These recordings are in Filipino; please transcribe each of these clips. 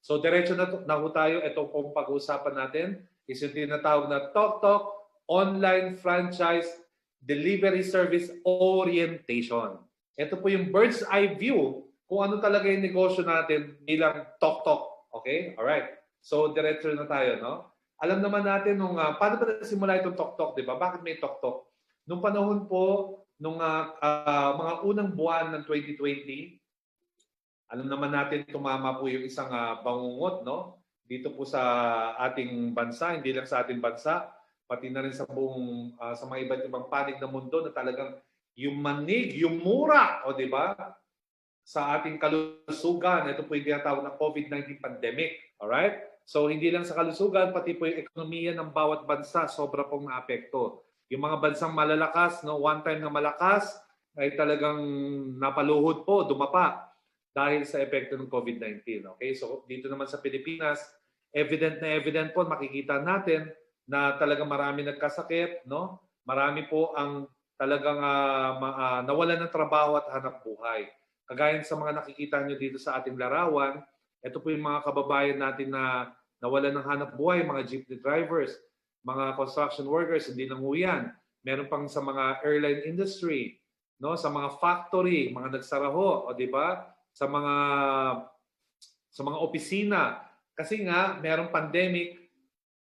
So diretso na ho tayo. Ito pong pag-uusapan natin is yung tinatawag na TokTok Online Franchise Delivery Service Orientation. Ito po yung bird's eye view kung ano talaga yung negosyo natin bilang TokTok. Okay? Alright. So diretso na tayo, no? Alam naman natin paano ba nasimula itong TokTok, di ba? Bakit may TokTok? Nung panahon po, nung mga unang buwan ng 2020, alam naman natin tumama po yung isang bangungot, no? Dito po sa ating bansa, hindi lang sa ating bansa, pati na rin sa buong sa mga iba't ibang panig ng mundo na talagang yung manig, yung mura, o di ba? Sa ating kalusugan, ito po yung tinatawag na COVID-19 pandemic. Alright? So hindi lang sa kalusugan, pati po yung ekonomiya ng bawat bansa sobra pong naapekto. Yung mga bansang malalakas, no, one time na malakas, ay talagang napaluhod po, dumapa dahil sa epekto ng COVID-19. Okay? So dito naman sa Pilipinas, evident po, makikita natin na talagang marami nagkasakit, no? Marami po ang talagang nawalan ng trabaho at hanap buhay. Kagaya sa mga nakikita nyo dito sa ating larawan, ito po yung mga kababayan natin na nawalan ng hanap buhay, mga jeepney drivers, mga construction workers, hindi lang yan. Meron pang sa mga airline industry, no, sa mga factory, mga nagsaraho, o di ba? Sa mga opisina. Kasi nga, merong pandemic,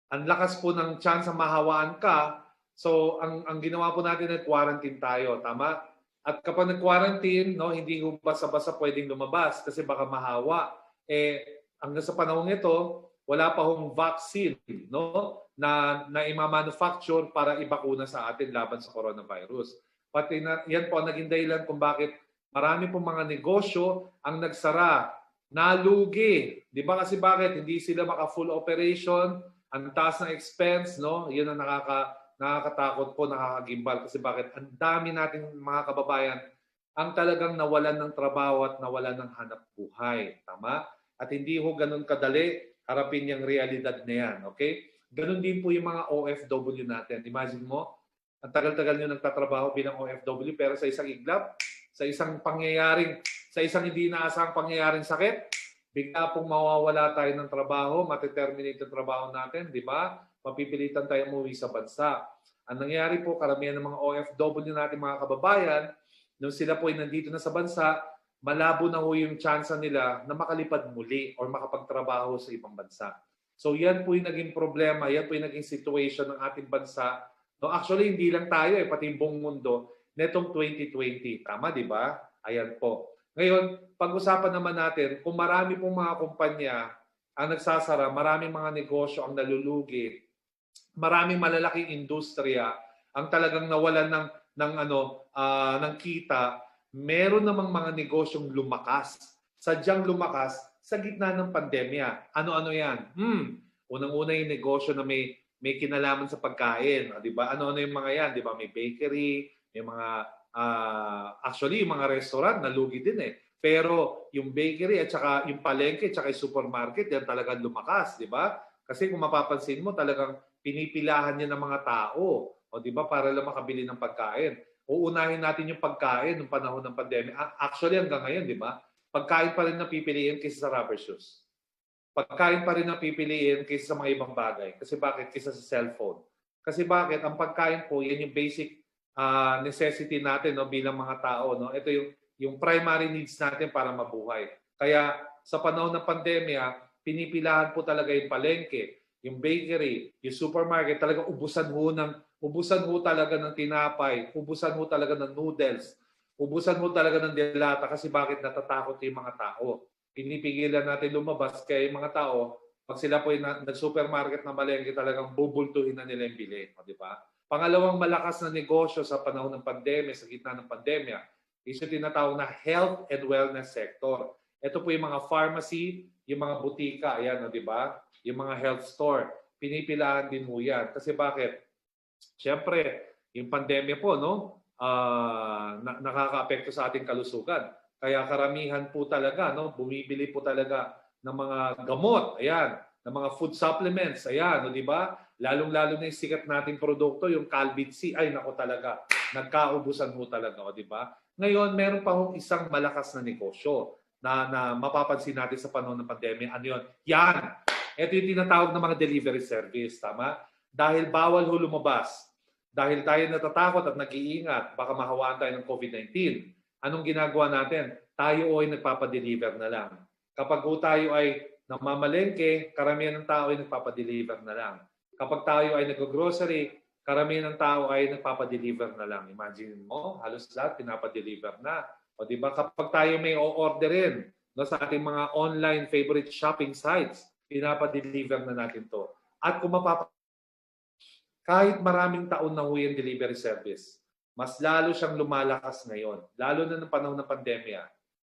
ang lakas po ng chance na mahawaan ka. So, ang ginawa po natin ay quarantine tayo, tama? At kapag nag-quarantine, no, hindi ko basta-basta pwedeng lumabas kasi baka mahawa. Hanggang sa panahon ito, wala pa hong vaccine, no, na ima-manufacture para ibakuna sa atin laban sa coronavirus. Pati yan po ang naging dahilan kung bakit marami pong mga negosyo ang nagsara, nalugi. Di ba kasi bakit? Hindi sila maka-full operation, ang taas ng expense, no? Yan ang nakakatakot po, nakakagimbal. Kasi bakit? Ang dami nating mga kababayan ang talagang nawalan ng trabaho at nawalan ng hanap buhay. Tama? At hindi ho ganun kadali harapin yung realidad na yan. Okay? Ganun din po yung mga OFW natin. Imagine mo, ang tagal-tagal nyo nagtatrabaho bilang OFW pero sa isang iglap, sa isang hindi inaasahang pangyayaring sakit, bigla pong mawawala tayo ng trabaho, mateterminate ang trabaho natin, di ba? Mapipilitan tayo umuwi sa bansa. Ang nangyari po, karamihan ng mga OFW natin, mga kababayan, nung sila po ay nandito na sa bansa, malabo na ho yung chance nila na makalipad muli or makapagtrabaho sa ibang bansa. So yan po yung naging problema, yan po yung naging situation ng ating bansa. No, actually, hindi lang tayo, pati yung buong mundo, netong 2020. Tama, di ba? Ayan po. Ngayon, pag-usapan naman natin, kung marami pong mga kumpanya ang nagsasara, maraming mga negosyo ang nalulugi, maraming malalaking industriya ang talagang nawalan ng kita, meron namang mga negosyong lumakas. Sadyang lumakas sa gitna ng pandemya. Ano-ano yan? Unang-una yung negosyo na may kinalaman sa pagkain. Di ba? Ano-ano yung mga yan? Di ba? May bakery, may mga actually yung mga restaurant nalugi din Pero yung bakery at saka yung palengke at saka yung supermarket, yan talagang lumakas, di ba? Kasi kung mapapansin mo, talagang pinipilahan niya ng mga tao, o di ba, para lang makabili ng pagkain. Uunahin natin yung pagkain ng panahon ng pandemya. Actually, hanggang ngayon, di ba? Pagkain pa rin napipiliin kaysa sa rubber shoes. Pagkain pa rin napipiliin kaysa sa mga ibang bagay. Kasi bakit? Kaysa sa cellphone. Kasi bakit? Ang pagkain po, yan yung basic necessity natin, no, bilang mga tao. No? Ito yung primary needs natin para mabuhay. Kaya sa panahon ng pandemya, pinipilahan po talaga yung palengke, yung bakery, yung supermarket, talaga ubusan ho talaga ng tinapay, ubusan ho talaga ng noodles, ubusan ho talaga ng delata kasi bakit natatakot yung mga tao. Pinipigilan natin lumabas kaya yung mga tao, pag sila po yung nag-supermarket na malengke, talagang bubultuhin na nila yung bili. Di ba? Pangalawang malakas na negosyo sa panahon ng pandemya, sa gitna ng pandemya, is yung tinatawag na health and wellness sector. Ito po yung mga pharmacy, yung mga butika, ayan, di ba? Yung mga health store. Pinipilahan din mo yan. Kasi bakit? Siyempre, yung pandemya po, no? Nakaka-apekto sa ating kalusugan. Kaya karamihan po talaga, no? Bumibili po talaga ng mga gamot, ayan, ng mga food supplements, ayan, no, di ba? Lalong-lalo na yung sikat nating produkto, yung Calbit C, ay nako talaga, nagkaubusan ho talaga, di ba? Ngayon, meron pa hong isang malakas na negosyo. na mapapansin natin sa panahon ng pandemya. Ano yun? Yan! Ito yung tinatawag ng mga delivery service. Tama? Dahil bawal ho lumabas. Dahil tayo natatakot at nag-iingat, baka mahawaan tayo ng COVID-19. Anong ginagawa natin? Tayo ay nagpapadeliver na lang. Kapag tayo ay namamalengke, karamihan ng tao ay nagpapadeliver na lang. Kapag tayo ay nag-grocery, karamihan ng tao ay nagpapadeliver na lang. Imagine mo, halos lahat pinapadeliver na. O di ba kapag tayo may o-orderin no, sa ating mga online favorite shopping sites, pinapadeliver na natin to. At kung kahit maraming taon na yung delivery service, mas lalo siyang lumalakas ngayon, lalo na ng panahon ng pandemya.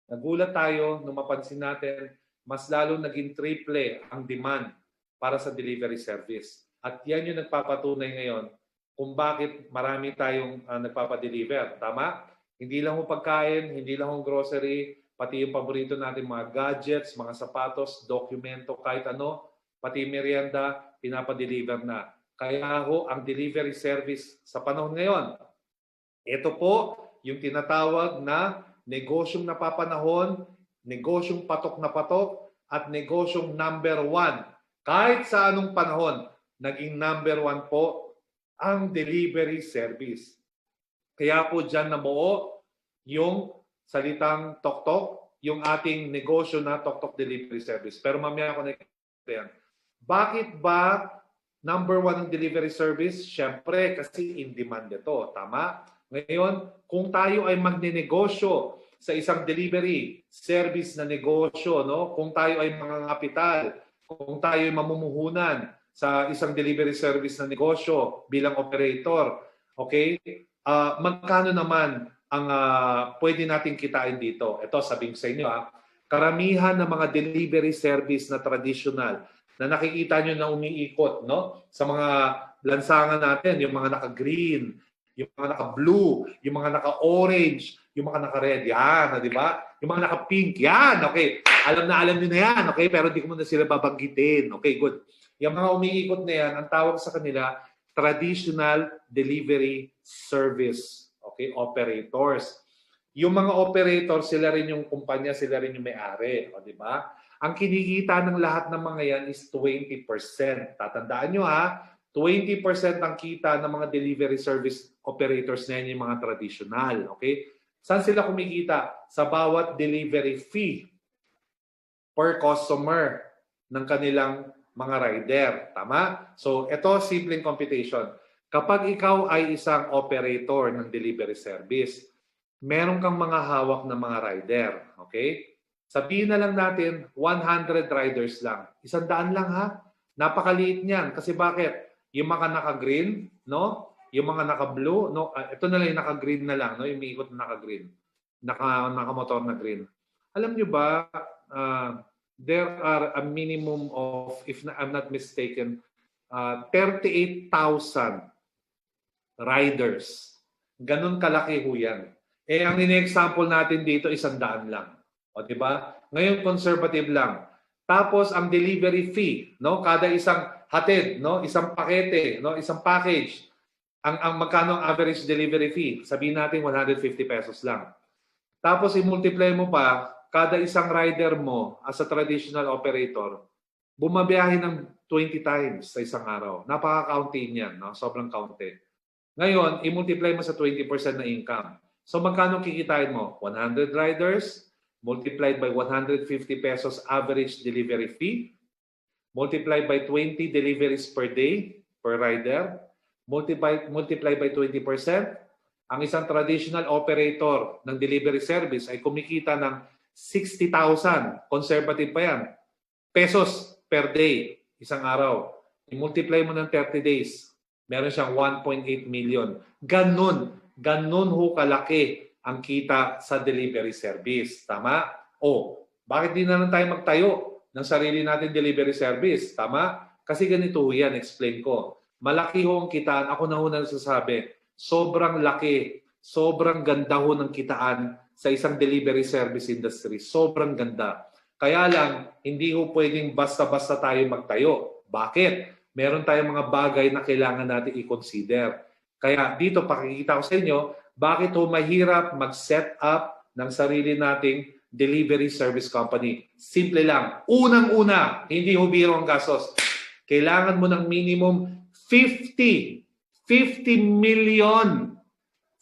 Nagulat tayo nung mapansin natin, mas lalo naging triple ang demand para sa delivery service. At yan yung nagpapatunay ngayon kung bakit marami tayong nagpapadeliver. Tama? Hindi lang yung pagkain, hindi lang yung grocery, pati yung paborito natin mga gadgets, mga sapatos, dokumento, kahit ano, pati merienda, pinapadeliver na. Kaya ho, ang delivery service sa panahon ngayon, ito po yung tinatawag na negosyong napapanahon, negosyong patok na patok, at negosyong number 1. Kahit sa anong panahon, naging number 1 po ang delivery service. Kaya po dyan nabuo yung salitang Tok-Tok, yung ating negosyo na Tok-Tok Delivery Service. Pero mamaya ako na bakit ba number 1 ang delivery service? Siyempre, kasi in demand ito. Tama? Ngayon, kung tayo ay magnenegosyo sa isang delivery service na negosyo, no? Kung tayo ay mga kapital, kung tayo ay mamumuhunan sa isang delivery service na negosyo bilang operator, okay? Magkano naman ang pwede nating kitain dito? Ito, sabihin sa inyo, karamihan ng mga delivery service na traditional na nakikita nyo na umiikot no? Sa mga lansangan natin, yung mga naka-green, yung mga naka-blue, yung mga naka-orange, yung mga naka-red. Yan, di ba? Yung mga naka-pink. Yan, okay. Alam nyo na yan, okay? Pero di ko muna sila babanggitin. Okay, good. Yung mga umiikot na yan, ang tawag sa kanila, traditional delivery service. Okay, operators. Yung mga operators, sila rin yung kumpanya, sila rin yung may-ari. O, di ba? Ang kinikita ng lahat ng mga yan is 20%. Tatandaan nyo 20% ang kita ng mga delivery service operators na yan yung mga traditional. Okay? Saan sila kumikita? Sa bawat delivery fee per customer ng kanilang mga rider. Tama? So, ito simpleng computation. Kapag ikaw ay isang operator ng delivery service, meron kang mga hawak na mga rider. Okay? Sabihin na lang natin, 100 riders lang. 100 lang Napakaliit niyan. Kasi bakit? Yung mga naka-green, no? Yung mga naka-blue, no? Ito na lang yung naka-green na lang, no? Yung umiikot na naka-green. Naka-motor na green. Alam nyo ba, there are a minimum of, if I'm not mistaken, 38,000 riders. Ganun kalaki ho yan. Ang in-example natin dito, 100 lang. O, di ba? Ngayon, conservative lang. Tapos, ang delivery fee, no? Kada isang hatid, no? Isang pakete, no? Isang package. Ang magkano ang average delivery fee? Sabihin natin 150 pesos lang. Tapos, i-multiply mo pa, kada isang rider mo as a traditional operator, bumabiyahe ng 20 times sa isang araw. Napaka-county niyan, no? Sobrang county. Ngayon, i-multiply mo sa 20% na income. So, magkano kikitain mo? 100 riders, multiplied by 150 pesos average delivery fee, multiplied by 20 deliveries per day per rider, multiply by 20%, ang isang traditional operator ng delivery service ay kumikita ng 60,000, conservative pa yan, pesos per day, isang araw. I-multiply mo ng 30 days, meron siyang 1.8 million. Ganun ho kalaki ang kita sa delivery service. Tama? Bakit di na lang tayo magtayo ng sarili natin delivery service? Tama? Kasi ganito yan, explain ko. Malaki ho ang kitaan. Ako na ho nagsasabi, sobrang laki, sobrang ganda ho ng kitaan sa isang delivery service industry. Sobrang ganda. Kaya lang, hindi ho pwedeng basta-basta tayo magtayo. Bakit? Meron tayong mga bagay na kailangan natin i-consider. Kaya dito, pakikita ko sa inyo, bakit ho mahirap mag-set up ng sarili nating delivery service company. Simple lang. Unang-una, hindi ho biro ang gastos. Kailangan mo ng minimum 50 million,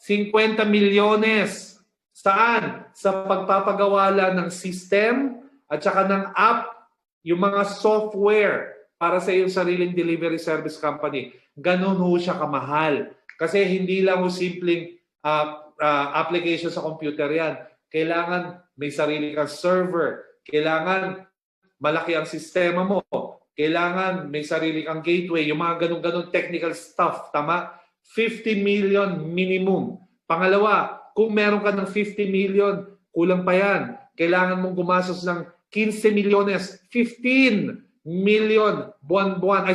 50 milyones. Saan? Sa pagpapagawala ng system at saka ng app, yung mga software para sa iyong sariling delivery service company. Ganun ho siya kamahal. Kasi hindi lang ho simpleng application sa computer yan. Kailangan may sarili kang server. Kailangan malaki ang sistema mo. Kailangan may sarili kang gateway. Yung mga ganun-ganun technical stuff. Tama? 50 million minimum. Pangalawa, kung meron ka ng 50 million, kulang pa yan. Kailangan mong gumastos ng 15 milyones, 15 million buwan-buwan.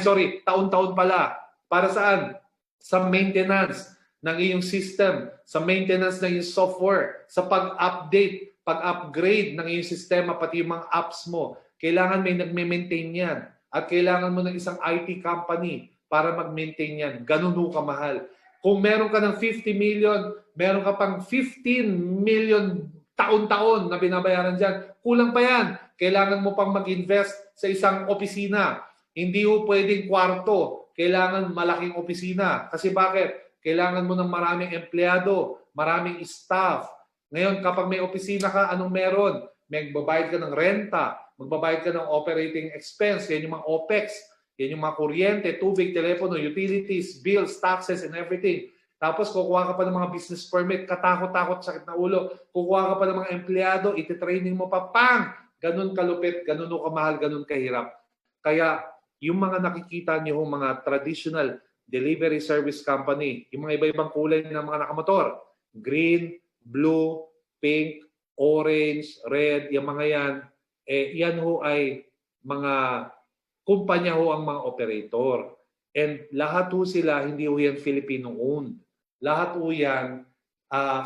Taon-taon pala. Para saan? Sa maintenance ng iyong system, sa maintenance ng iyong software, sa pag-update, pag-upgrade ng iyong sistema, pati yung mga apps mo. Kailangan may nagme-maintain yan. At kailangan mo ng isang IT company para mag-maintain yan. Ganun ho kamahal. Kung meron ka ng 50 million, meron ka pang 15 million taon-taon na binabayaran dyan, kulang pa yan. Kailangan mo pang mag-invest sa isang opisina. Hindi ho pwedeng kwarto. Kailangan malaking opisina. Kasi bakit? Kailangan mo ng maraming empleyado, maraming staff. Ngayon, kapag may opisina ka, anong meron? Magbabayad ka ng renta, magbabayad ka ng operating expense, yan yung mga OPEX, yan yung mga kuryente, tubig, telepono, utilities, bills, taxes, and everything. Tapos kukuha ka pa ng mga business permit, katakot-takot, sakit na ulo. Kukuha ka pa ng mga empleyado, iti-training mo pa, pang! Ganun kalupit, ganun kamahal, ganun kahirap. Kaya yung mga nakikita niyo mga traditional delivery service company, yung mga iba-ibang kulay ng mga nakamotor, green, blue, pink, orange, red, yung mga yan, yan ho ay mga kumpanya ho ang mga operator. And lahat ho sila, hindi ho yan Filipino-owned. Lahat ho yan,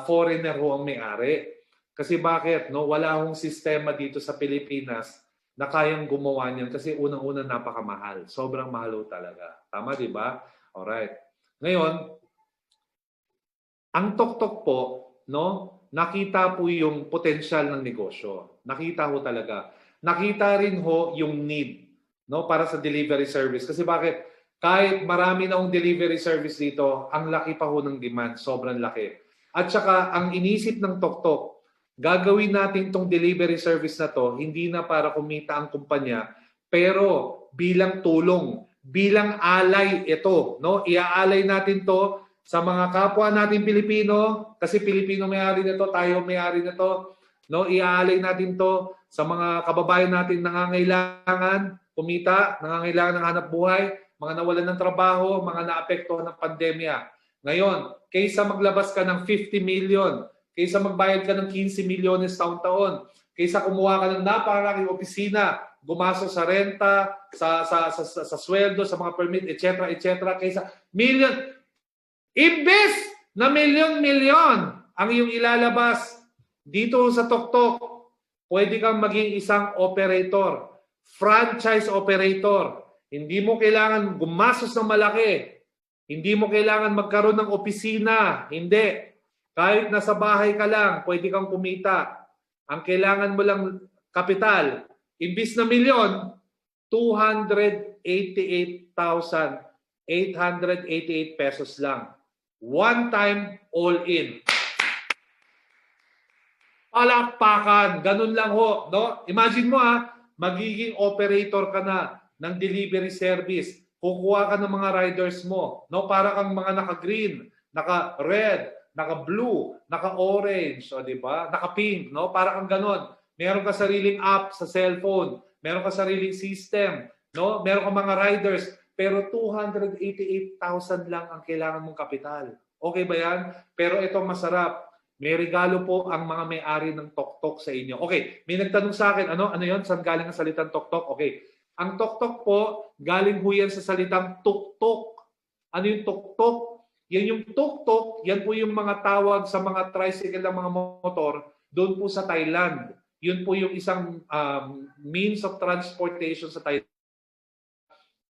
foreigner ho ang may-ari. Kasi bakit? No? Wala hong sistema dito sa Pilipinas na kayang gumawa niyan kasi unang-una napakamahal. Sobrang mahal ho talaga. Tama, di ba? Alright. Ngayon, ang TokTok po, no, nakita po yung potensyal ng negosyo. Nakita ho talaga. Nakita rin ho yung need, no, para sa delivery service. Kasi bakit? Kahit marami na yung delivery service dito, ang laki pa ho ng demand. Sobrang laki. At saka, ang inisip ng TokTok, gagawin natin tong delivery service na to, hindi na para kumita ang kumpanya, pero bilang tulong, bilang alay ito, no? Iaalay natin to sa mga kapwa natin Pilipino, kasi Pilipino may-ari nito, tayo may-ari nito, no? Iaalay natin to sa mga kababayan natin nangangailangan kumita, nangangailangan ng hanap buhay, mga nawalan ng trabaho, mga naapektuhan ng pandemya. Ngayon, kaysa maglabas ka ng 50 million, kaysa magbayad ka ng 15 milyones taon-taon, kaysa kumuha ka ng napakalaking opisina, gumastos sa renta, sa sweldo, sa mga permit, etc., kaysa million, imbes na milyon-milyon ang iyong ilalabas dito sa TokTok, pwede kang maging isang operator, franchise operator. Hindi mo kailangan gumastos ng malaki. Hindi mo kailangan magkaroon ng opisina. Hindi. Kahit nasa bahay ka lang, pwede kang kumita. Ang kailangan mo lang kapital, imbis na milyon, 288,888 pesos lang. One time, all in. Palakpakan. Ganun lang ho. No? Imagine mo magiging operator ka na ng delivery service. Kukuha ka ng mga riders mo. No? Para kang mga naka-green, naka-red, naka-blue, naka-orange, o di ba? Naka-pink, no? Para kang ganon. Meron ka sariling app sa cellphone, meron ka sariling system, no? Meron ka mga riders, pero 288,000 lang ang kailangan mong kapital. Okay ba yan? Pero ito masarap. May regalo po ang mga may-ari ng TokTok sa inyo. Okay, may nagtanong sa akin, ano 'yon? Saan galing ang salitang TokTok? Okay. Ang TokTok po, galing po yan sa salitang tuktok. Ano yung tuktok? Yan yung tuk-tuk, yan po yung mga tawag sa mga tricycle ng mga motor doon po sa Thailand. Yun po yung isang means of transportation sa Thailand.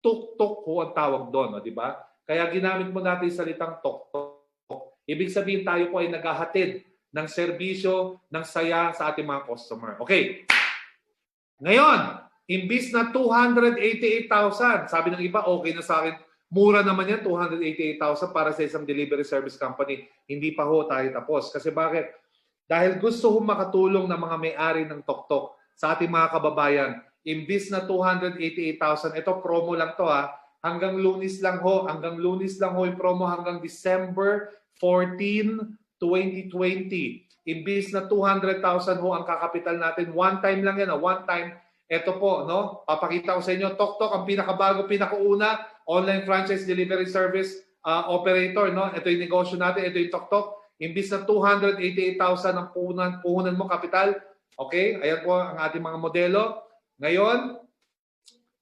Tuk-tuk po ang tawag doon, di ba? Kaya ginamit mo natin yung salitang tuk-tuk. Ibig sabihin tayo po ay naghahatid ng serbisyo, ng saya sa ating mga customer. Okay. Ngayon, imbis na 288,000, sabi ng iba, okay na sa akin, mura naman yan, 288,000 para sa isang delivery service company. Hindi pa ho tayo tapos. Kasi bakit? Dahil gusto ho makatulong ng mga may-ari ng Toktok sa ating mga kababayan, imbis na 288,000, ito promo lang to ha, hanggang Lunes lang ho yung promo hanggang December 14, 2020. Imbis na 200,000 ho ang kakapital natin, one time lang yan, one time. Ito po, no? Papakita ko sa inyo, Toktok ang pinakabago, pinakauna, online franchise delivery service operator, no? Ito yung negosyo natin, ito yung Toktok. Imbis na 288,000 ang puhunan mo kapital. Okay? Ayan po ang ating mga modelo. Ngayon,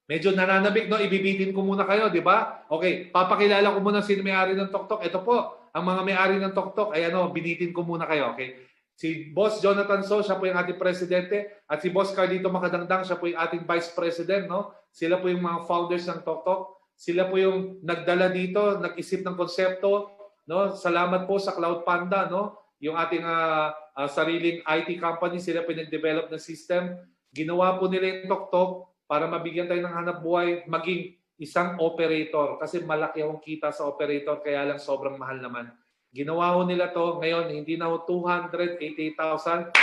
medyo nananabik, no? Ibibitin ko muna kayo, di ba? Okay, papakilala ko muna sino may-ari ng Toktok. Ito po, ang mga may-ari ng Toktok. Ayan o, binitin ko muna kayo, okay? Si Boss Jonathan So, siya po yung ating presidente. At si Boss Carlito Makadangdang, siya po yung ating vice president, no? Sila po yung mga founders ng Toktok. Sila po yung nagdala dito, nag-isip ng konsepto, no? Salamat po sa Cloud Panda, no? Yung ating sariling IT company, sila po yung nag-develop ng system. Ginawa po nila yung Toktok para mabigyan tayo ng hanap buhay, maging isang operator. Kasi malaki ang kita sa operator, kaya lang sobrang mahal naman. Ginawa ho nila to ngayon, hindi na ho 288,000.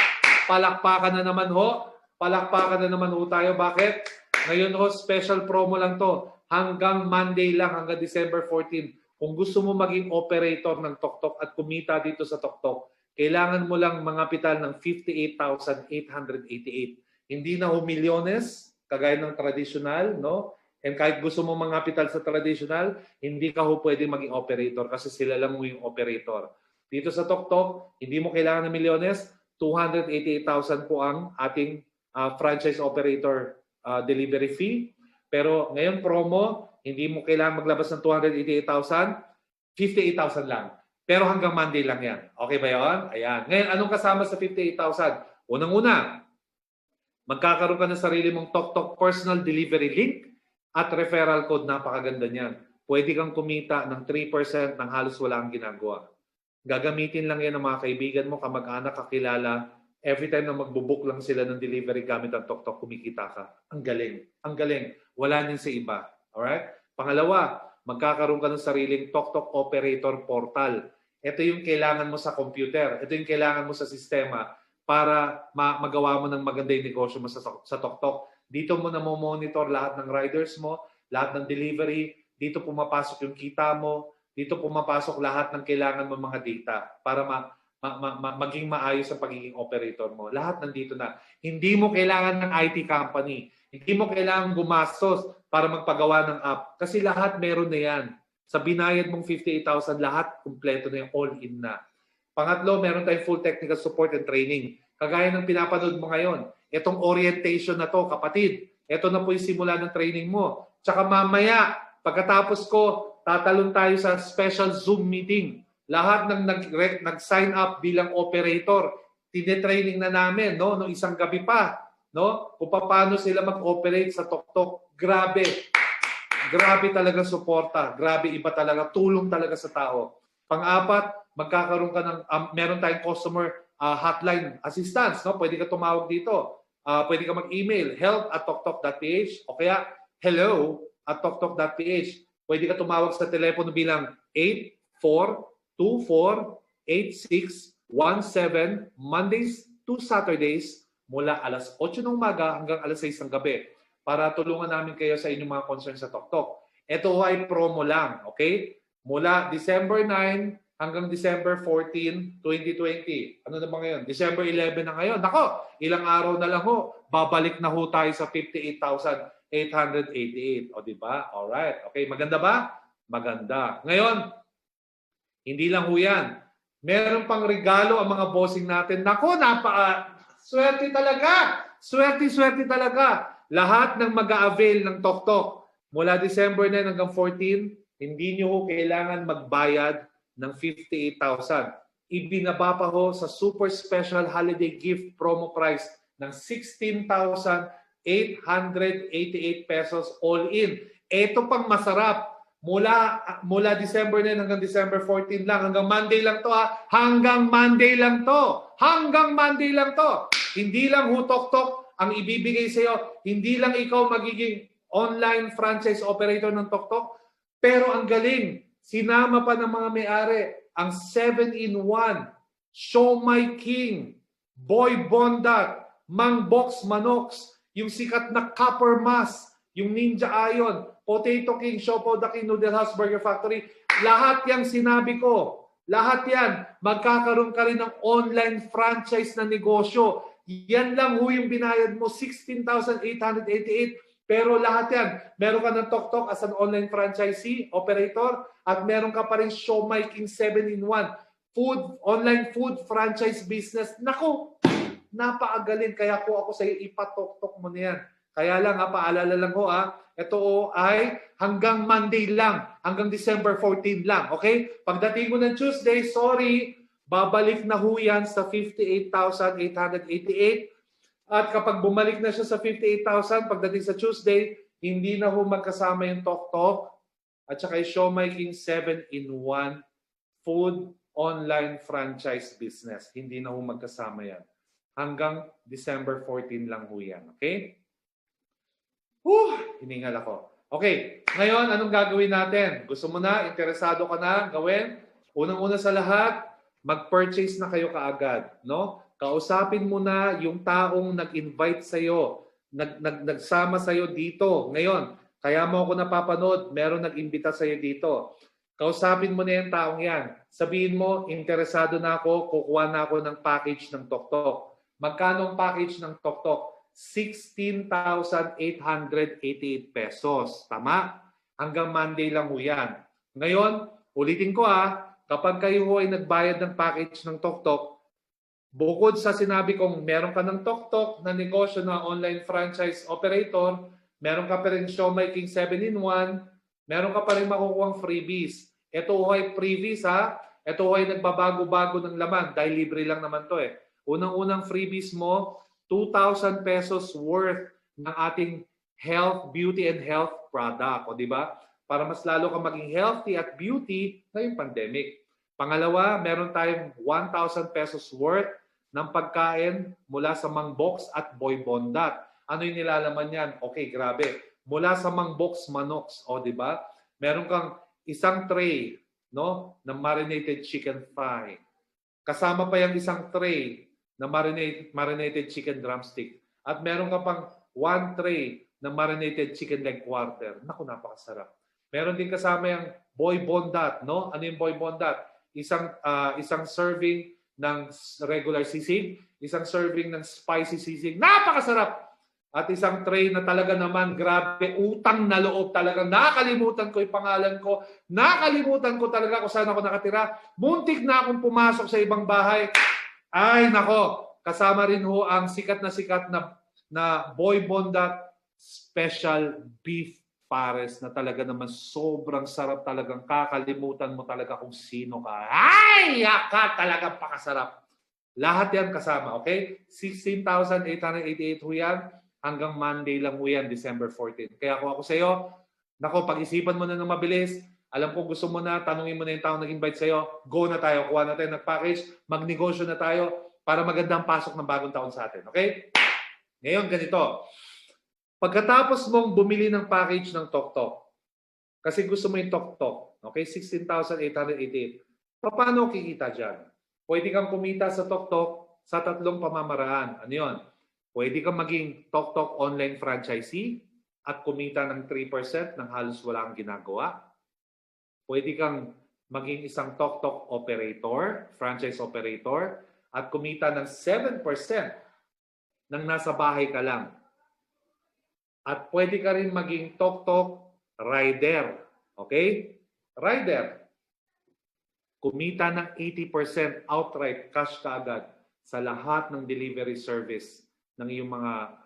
Palakpakan na naman ho. Palakpakan na naman ho tayo. Bakit? Ngayon ho, special promo lang to. Hanggang Monday lang, hanggang December 14. Kung gusto mo maging operator ng Toktok at kumita dito sa Toktok, kailangan mo lang mangapital ng 58,888. Hindi na ho milyones, kagaya ng traditional, no? And kahit gusto mo mangapital sa traditional, hindi ka ho pwede maging operator kasi sila lang mo yung operator. Dito sa Toktok, hindi mo kailangan ng milyones, 288,000 po ang ating franchise operator delivery fee. Pero ngayon promo, hindi mo kailangan maglabas ng 288,000, 58,000 lang. Pero hanggang Monday lang yan. Okay ba yun? Ayan. Ngayon, anong kasama sa 58,000? Unang-una, magkakaroon ka ng sarili mong Toktok personal delivery link at referral code. Napakaganda niyan. Pwede kang kumita ng 3% ng halos wala kang ginagawa. Gagamitin lang yan ng mga kaibigan mo, kamag-anak, kakilala. Every time na magbubook lang sila ng delivery gamit ang Toktok, kumikita ka. Ang galing. Ang galing. Wala din sa iba. Alright? Pangalawa, magkakaroon ka ng sariling Toktok Operator Portal. Ito yung kailangan mo sa computer. Ito yung kailangan mo sa sistema para magawa mo ng maganda yung negosyo mo sa Toktok. Dito mo na monitor lahat ng riders mo, lahat ng delivery. Dito pumapasok yung kita mo. Dito pumapasok lahat ng kailangan mo mga data para maging maayos ang pagiging operator mo. Lahat nandito na. Hindi mo kailangan ng IT company. Hindi mo kailangan gumastos para magpagawa ng app. Kasi lahat meron na yan. Sa binayad mong 58,000, lahat kumpleto na yung all-in na. Pangatlo, meron tayong full technical support and training. Kagaya ng pinapanood mo ngayon. Itong orientation na to, kapatid. Ito na po yung simula ng training mo. Tsaka mamaya, pagkatapos ko, tatalon tayo sa special Zoom meeting. Lahat ng nag-sign up bilang operator, tinetraining na namin, no? Noong isang gabi pa. No? Kung paano sila mag-operate sa Toktok. Grabe. Grabe talaga suporta. Grabe iba talaga. Tulong talaga sa tao. Pang-apat, magkakaroon ka ng, meron tayong customer hotline assistance. No? Pwede ka tumawag dito. Pwede ka mag-email, help@toktok.ph o kaya hello@toktok.ph. Pwede ka tumawag sa telepono bilang 84248617 Mondays to Saturdays mula alas 8 ng umaga hanggang alas 6 ng gabi para tulungan namin kayo sa inyong mga concerns sa Toktok. Ito ay promo lang, okay? Mula December 9 hanggang December 14, 2020. Ano na ba ngayon? December 11 na ngayon. Nako, ilang araw na lang ho. Babalik na ho tayo sa 58,888. O diba? Alright. Okay, maganda ba? Maganda. Ngayon, hindi lang ho yan. Meron pang regalo ang mga bossing natin. Nako, swerte talaga. Swerte talaga. Lahat ng mag-a-avail ng Toktok mula December 9 hanggang 14, hindi nyo ho kailangan magbayad ng 58,000. Ibinaba pa ho sa super special holiday gift promo price ng 16,888 pesos all in. Ito pang masarap. Mula December 9 hanggang December 14 lang. Hanggang Monday lang to ha. Hanggang Monday lang to. Hanggang Monday lang to. Hindi lang hutok-tok ang ibibigay sa'yo. Hindi lang ikaw magiging online franchise operator ng Tok-Tok. Pero ang galing, sinama pa ng mga may-ari ang 7-in-1, Show My King, Boy Bondat, Mang Box Manox, yung sikat na Copper Mas, yung Ninja Ion, Potato King, Siopaw the King, Noodle House Burger Factory. Lahat yang sinabi ko. Lahat yan, magkakaroon ka rin ng online franchise na negosyo. Yan lang ho yung binayad mo, 16,888. Pero lahat yan, meron ka ng Tok-Tok as an online franchisee, operator, at meron ka pa rin Show My King 7-in-1, online food franchise business. Naku, napakagaling. Kaya po ako sa iyo, ipatok-tok mo na yan. Kaya lang, paalala lang ho, ito ay hanggang Monday lang, hanggang December 14 lang. Okay? Pagdating mo ng Tuesday, sorry, babalik na ho yan sa 58,888. At kapag bumalik na siya sa 58,000, pagdating sa Tuesday, hindi na ho magkasama yung Tok-Tok at saka yung Show My King 7-in-1 food online franchise business. Hindi na ho magkasama yan. Hanggang December 14 lang ho yan. Okay? Hiningal ako. Okay, ngayon, anong gagawin natin? Gusto mo na? Interesado ka na gawin? Unang-una sa lahat, mag-purchase na kayo kaagad. No? Kausapin mo na yung taong nag-invite sa'yo, nagsama sa'yo dito. Ngayon, kaya mo ako napapanood, meron nag-imbita sa'yo dito. Kausapin mo na yung taong yan. Sabihin mo, interesado na ako, kukuha na ako ng package ng Tok-Tok. Magkano ang package ng Tok-Tok? 16,888 pesos. Tama? Hanggang Monday lang ho yan. Ngayon, ulitin ko kapag kayo ho ay nagbayad ng package ng Tok-Tok, bukod sa sinabi kong meron ka ng Tok-Tok na negosyo na online franchise operator, meron ka pa rin Show My King 7-in-1, meron ka pa rin makukuhang freebies. Ito ay freebies Ito ay nagbabago-bago ng laman dahil libre lang naman to Unang-unang freebies mo, 2,000 pesos worth ng ating health, beauty, and health product. O di ba? Para mas lalo ka maging healthy at beauty ngayong pandemic. Pangalawa, meron tayong 1,000 pesos worth ng pagkain mula sa Mang Box at Boy Bondat. Ano yung nilalaman yan? Okay, grabe. Mula sa Mang Box Manox, o di ba? Meron kang isang tray, no, ng marinated chicken thigh. Kasama pa yung isang tray na marinated chicken drumstick. At meron ka pang one tray na marinated chicken leg quarter. Naku, napakasarap. Meron din kasama yung Boy Bondat, no? Ano yung Boy Bondat? Isang serving ng regular sisig, isang serving ng spicy sisig. Napakasarap! At isang tray na talaga naman, grabe, utang na loob talaga. Nakalimutan ko yung pangalan ko. Nakalimutan ko talaga kung saan ako nakatira. Muntik na akong pumasok sa ibang bahay. Ay, nako. Kasama rin ho ang sikat na Boy Bondat Special Beef Pares na talaga naman sobrang sarap, talagang kakalimutan mo talaga kung sino ka. Ay, yaka, talagang pakasarap. Lahat yan kasama, okay? 16,888 ho yan. Hanggang Monday lang ho yan, December 14. Kaya kung ako sa iyo, nako, pag-isipan mo na ng mabilis. Alam ko gusto mo na, tanungin mo na yung taong nag-invite sa iyo. Go na tayo, kuha na tayo ng package, magnegosyo na tayo para magandang pasok ng bagong taon sa atin. Okay? Ngayon, ganito. Pagkatapos mong bumili ng package ng Tok-Tok, kasi gusto mo yung Tok-Tok, okay? 16,888. Paano kikita dyan? Pwede kang kumita sa Tok-Tok sa tatlong pamamaraan. Ano yun? Pwede kang maging Tok-Tok online franchisee at kumita ng 3% ng halos wala kang ginagawa. Pwede kang maging isang Tok-Tok operator, franchise operator, at kumita ng 7% nang nasa bahay ka lang. At pwede ka rin maging Tok-Tok rider. Okay? Rider. Kumita ng 80% outright cash kaagad sa lahat ng delivery service ng iyong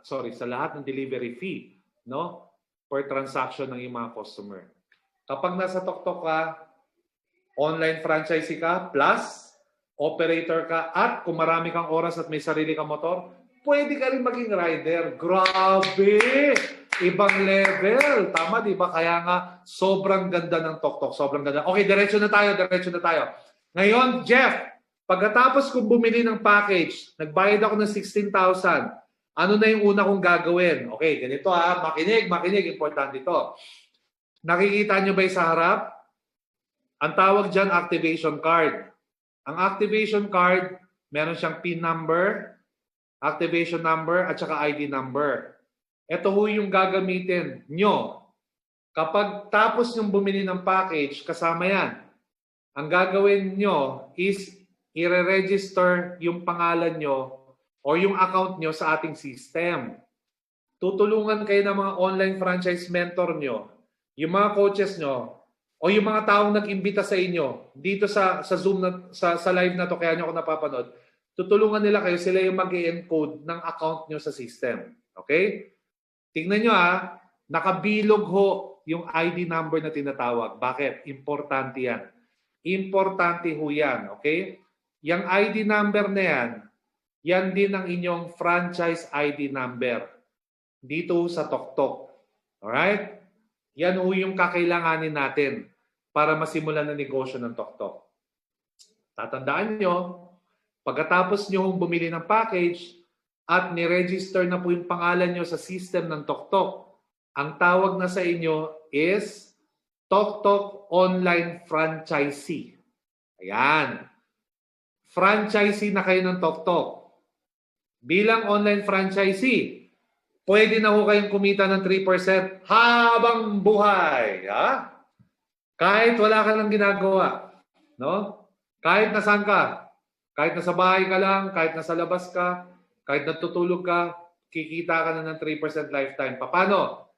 sa lahat ng delivery fee, no? Per transaction ng iyong mga customer. Kapag nasa Tok-Tok ka, online franchisee ka, plus operator ka, at kung marami kang oras at may sarili kang motor, pwede ka rin maging rider. Grabe! Ibang level. Tama, di ba? Kaya nga, sobrang ganda ng TokTok. Sobrang ganda. Okay, diretso na tayo. Ngayon, Jeff, pagkatapos kong bumili ng package, nagbayad ako ng 16,000. Ano na yung una kong gagawin? Okay, ganito ha. Makinig. Importante ito. Nakikita nyo ba yung sa harap? Ang tawag dyan, activation card. Ang activation card, meron siyang PIN number, activation number, at saka ID number. Ito ho yung gagamitin nyo. Kapag tapos nyong bumili ng package, kasama yan. Ang gagawin nyo is i-register yung pangalan nyo o yung account nyo sa ating system. Tutulungan kayo ng mga online franchise mentor nyo, yung mga coaches nyo, o yung mga taong nag-imbita sa inyo dito sa Zoom, sa live na to, kaya nyo ako napapanood. Tutulungan nila kayo, sila yung mag-encode ng account nyo sa system. Okay? Tingnan nyo nakabilog ho yung ID number na tinatawag. Bakit? Importante yan. Importante ho yan. Okay? Yung ID number na yan din ang inyong franchise ID number dito sa TokTok. Alright? Yan ho yung kakailanganin natin para masimulan na negosyo ng TokTok. Tatandaan nyo, pagkatapos nyo bumili ng package, at ni-register na po yung pangalan nyo sa system ng TokTok, ang tawag na sa inyo is TokTok Online Franchisee. Ayan. Franchisee na kayo ng TokTok. Bilang online franchisee, pwede na ho kayong kumita ng 3% habang buhay. Ha? Kahit wala ka lang ginagawa. No? Kahit nasaan ka. Kahit nasa bahay ka lang, kahit nasa labas ka, kahit natutulog ka, kikita ka na ng 3% lifetime. Paano?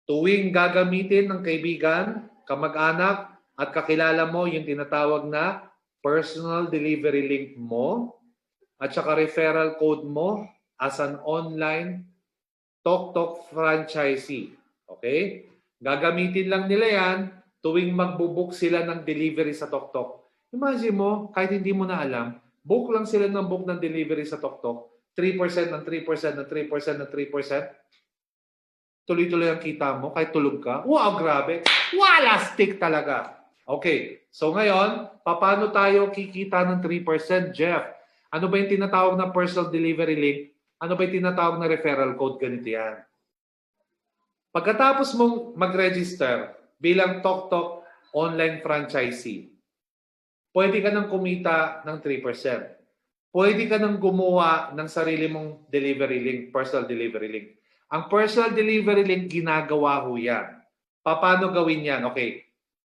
Tuwing gagamitin ng kaibigan, kamag-anak, at kakilala mo yung tinatawag na personal delivery link mo at saka referral code mo as an online TokTok franchisee. Okay? Gagamitin lang nila yan tuwing magbubook sila ng delivery sa TokTok. Imagine mo, kahit hindi mo na alam, book lang sila ng book ng delivery sa TokTok, 3% ng 3% ng 3% ng 3%. Tuloy-tuloy ang kita mo kahit tulog ka. Wow, grabe. Wala stick talaga. Okay. So ngayon, paano tayo kikita ng 3%, Jeff? Ano ba yung tinatawag na personal delivery link? Ano ba yung tinatawag na referral code? Ganito yan. Pagkatapos mong mag-register bilang TokTok online franchisee, pwede ka nang kumita ng 3%. Pwede ka nang gumawa ng sarili mong delivery link, personal delivery link. Ang personal delivery link, ginagawa ho yan. Paano gawin yan? Okay.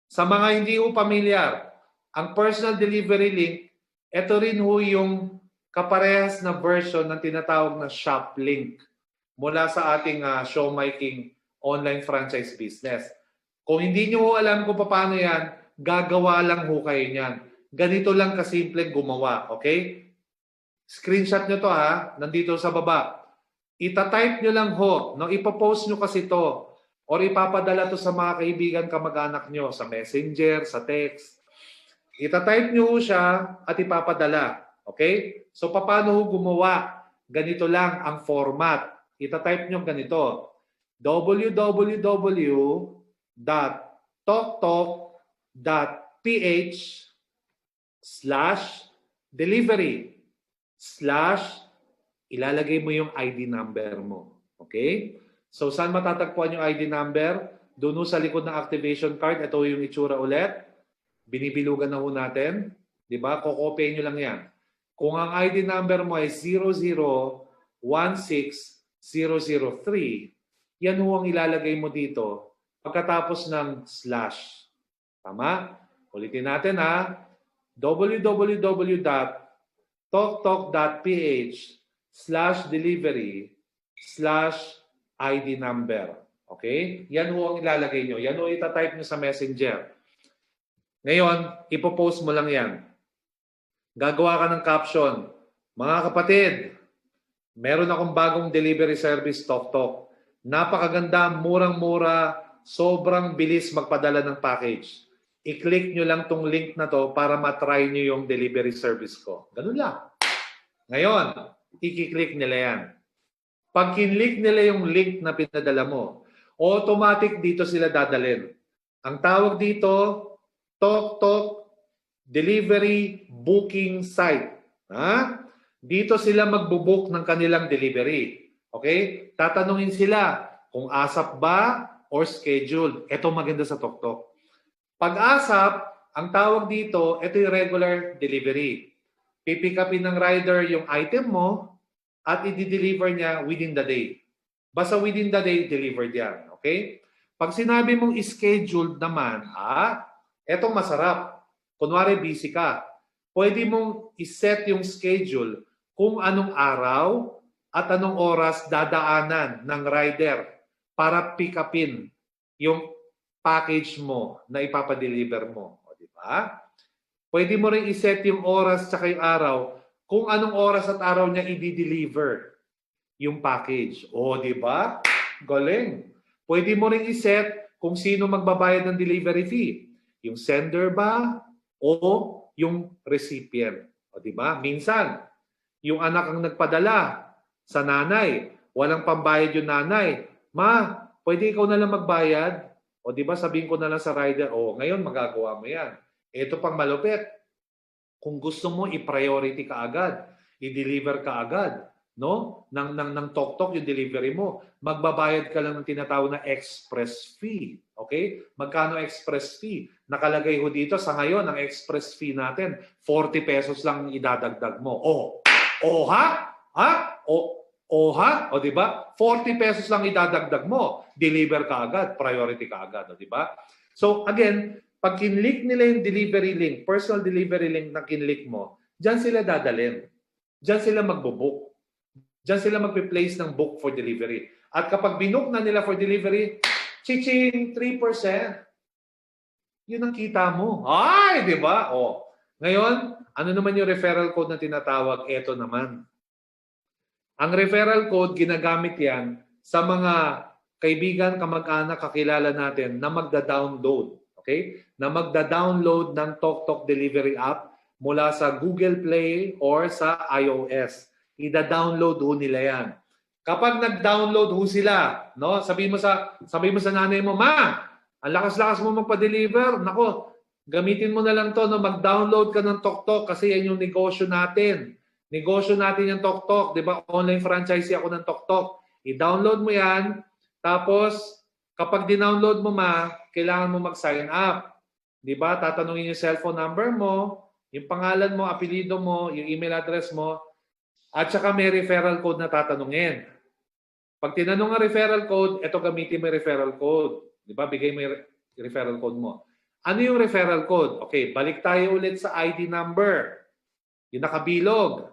Sa mga hindi ho pamilyar, ang personal delivery link, ito rin ho yung kaparehas na version ng tinatawag na shop link mula sa ating showmaking online franchise business. Kung hindi nyo ho alam kung paano yan, gagawa lang ho kayo yan. Ganito lang kasimple gumawa. Okay? Screenshot nyo to nandito sa baba. Ita-type nyo lang ho, no, ipopost nyo kasi to or ipapadala to sa mga kaibigan, kamag-anak nyo sa messenger, sa text. Ita-type nyo ho siya at ipapadala. Okay? So, paano ho gumawa? Ganito lang ang format. Ita-type nyo ganito. www.toktok.ph/delivery/ ilalagay mo yung ID number mo. Okay? So, saan matatagpuan yung ID number? Doon sa likod ng activation card. Ito yung itsura ulit. Binibilugan na ho natin. Diba? Kokopyahin nyo lang yan. Kung ang ID number mo ay 0016003, yan ho ang ilalagay mo dito pagkatapos ng slash. Tama? Ulitin natin www.toktok.ph/delivery/ID number. Okay? Yan ho ang ilalagay nyo. Yan ho itatype nyo sa messenger. Ngayon, ipopost mo lang yan. Gagawa ka ng caption. Mga kapatid, meron akong bagong delivery service, TokTok. Napakaganda, murang-mura, sobrang bilis magpadala ng package. I-click nyo lang tong link na to para matry nyo yung delivery service ko. Ganun lang. Ngayon, i-click nila yan. Pag kinlik nila yung link na pinadala mo, Automatic dito sila dadalhin. Ang tawag dito, TokTok Delivery Booking Site. Ha? Dito sila magbubook ng kanilang delivery. Okay? Tatanungin sila kung ASAP ba or scheduled. Ito maganda sa TokTok. Pag ASAP, ang tawag dito, ito yung regular delivery. Pipick upin ng rider yung item mo at i-deliver niya within the day. Basta within the day, delivered yan. Okay? Pag sinabi mong scheduled naman, etong masarap. Kunwari, busy ka. Pwede mong iset yung schedule kung anong araw at anong oras dadaanan ng rider para pick upin yung package mo na ipapadeliver mo. O, di ba? Pwede mo rin iset yung oras at yung araw kung anong oras at araw niya i-deliver yung package. O, di ba? Galing. Pwede mo rin iset kung sino magbabayad ng delivery fee. Yung sender ba o yung recipient. O, di ba? Minsan, yung anak ang nagpadala sa nanay, walang pambayad yung nanay. Ma, pwede ikaw na lang magbayad? O di ba sabihin ko na lang sa rider, ngayon magagawa mo yan. Ito pang malupit. Kung gusto mo i-priority ka agad, i-deliver ka agad, no? Ng TokTok yung delivery mo, magbabayad ka lang ng tinatawag na express fee. Okay? Magkano express fee? Nakalagay ho dito sa ngayon, ang express fee natin, 40 pesos lang idadagdag mo. Ha? O di ba? 40 pesos lang idadagdag mo. Deliver ka agad, priority ka agad, o di ba? So again, pag kinlik nila yung delivery link, personal delivery link na kinlik mo, diyan sila dadalhin. Diyan sila magbo-book. Diyan sila magpe-place ng book for delivery. At kapag binook na nila for delivery, chiching 3%. Yun ang kita mo. Ay, di ba? Ngayon, ano naman yung referral code na tinatawag? Ito naman. Ang referral code, ginagamit yan sa mga kaibigan, kamag-anak, kakilala natin na magda-download. Okay? Na magda-download ng TokTok Delivery app mula sa Google Play or sa iOS. Ida-download ho nila yan. Kapag nag-download ho sila, no? Sabihin mo sa nanay mo, Ma, ang lakas-lakas mo magpa-deliver. Nako, gamitin mo na lang to, no? Mag-download ka ng TokTok kasi yan yung negosyo natin. Negosyo natin yung TokTok, 'di ba? Online franchisee ako ng TokTok. I-download mo 'yan, tapos kapag dinownload mo kailangan mo mag-sign up. 'Di ba? Tatanungin yung cellphone number mo, yung pangalan mo, apelyido mo, yung email address mo, at saka may referral code na tatanungin. Pag tinanong ang referral code, ito gamitin mo yung referral code. 'Di ba? Bigay mo yung referral code mo. Ano yung referral code? Okay, balik tayo ulit sa ID number. Yung nakabilog.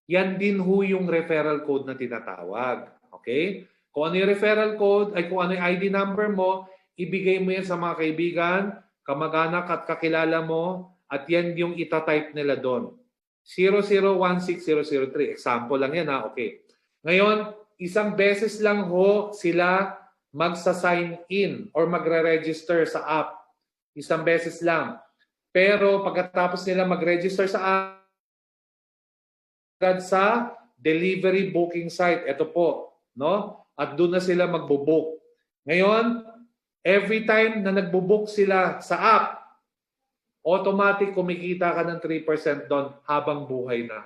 Yan din ho yung referral code na tinatawag. Okay? Kung ano yung referral code, kung ano yung ID number mo, ibigay mo yan sa mga kaibigan, kamag-anak at kakilala mo, at yan yung itatype nila doon. 0016003. Example lang yan ha. Okay. Ngayon, isang beses lang ho sila magsa-sign in or magre-register sa app. Isang beses lang. Pero pagkatapos nila mag-register sa app, sa delivery booking site. Ito po, no? At doon na sila magbo-book. Ngayon, every time na nagbo-book sila sa app, automatic kumikita ka ng 3% doon habang buhay na.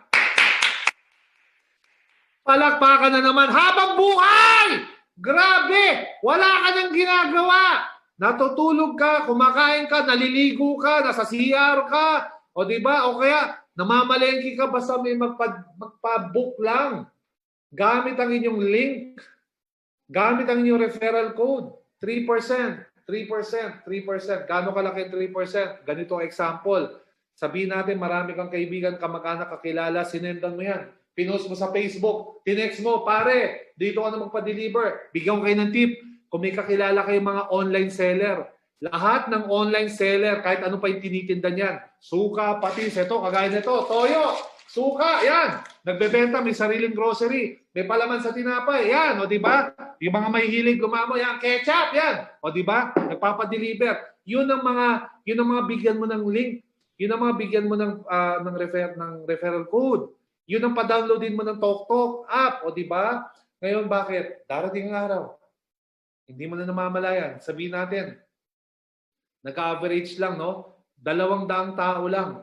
Palakpakan na naman habang buhay! Grabe! Wala ka nang ginagawa! Natutulog ka, kumakain ka, naliligo ka, nasa CR ka, o di ba? O kaya namamalengke ka basta may magpa-book lang. Gamit ang inyong link. Gamit ang inyong referral code. 3%. 3%. 3%. Gano'ng kalaki 3%? Ganito ang example. Sabihin natin marami kang kaibigan, kamag-anak, kakilala, sinendan mo yan. Pinost mo sa Facebook. Tinext mo, pare, dito ka na magpa-deliver. Bigyan ko kayo ng tip. Kung may kakilala kayong mga online seller, lahat ng online seller, kahit ano pa yung tinitinda niyan, suka, patis, ito, kagaya nito, toyo, suka, yan. Nagbebenta, may sariling grocery, may palaman sa tinapay, yan, o di ba? Yung mga mahihilig lumamo, yan, ketchup, yan, o di ba? Nagpapa-deliver. Yun ang mga bigyan mo ng link, yun ang mga bigyan mo ng referral code. Yun ang pa-downloadin mo ng TokTok app, o di ba? Ngayon, bakit? Darating ang araw. Hindi mo na namamalayan. Sabihin natin, nag-average lang, no? 200 tao lang.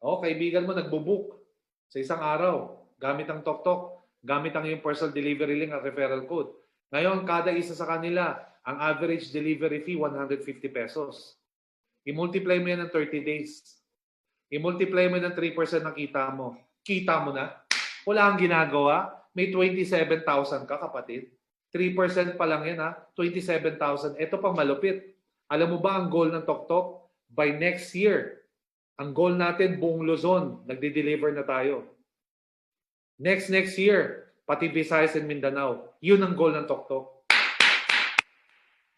O, kaibigan mo, nagbo-book sa isang araw. Gamit ang TokTok. Gamit ang iyong personal delivery link at referral code. Ngayon, kada isa sa kanila, ang average delivery fee, 150 pesos. I-multiply mo yan ng 30 days. I-multiply mo ng 3% ng kita mo. Kita mo na. Wala kang ginagawa. May 27,000 ka, kapatid. 3% pa lang yan, ha? 27,000. Ito pang malupit. Alam mo ba ang goal ng TokTok? By next year, ang goal natin, buong Luzon, nagde-deliver na tayo. Next year, pati Visayas and Mindanao. Yun ang goal ng TokTok.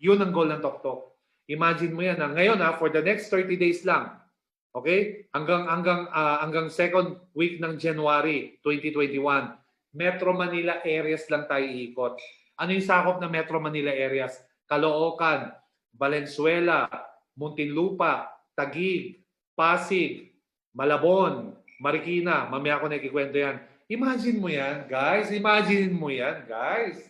Yun ang goal ng TokTok. Imagine mo yan, ha? Ngayon, ha, for the next 30 days lang, okay? Hanggang second week ng January 2021, Metro Manila areas lang tayo iikot. Ano yung sakop na Metro Manila areas? Caloocan, Valenzuela, Muntinlupa, Taguig, Pasig, Malabon, Marikina. Mamaya ko na ikikwento yan. Imagine mo yan, guys. Imagine mo yan, guys.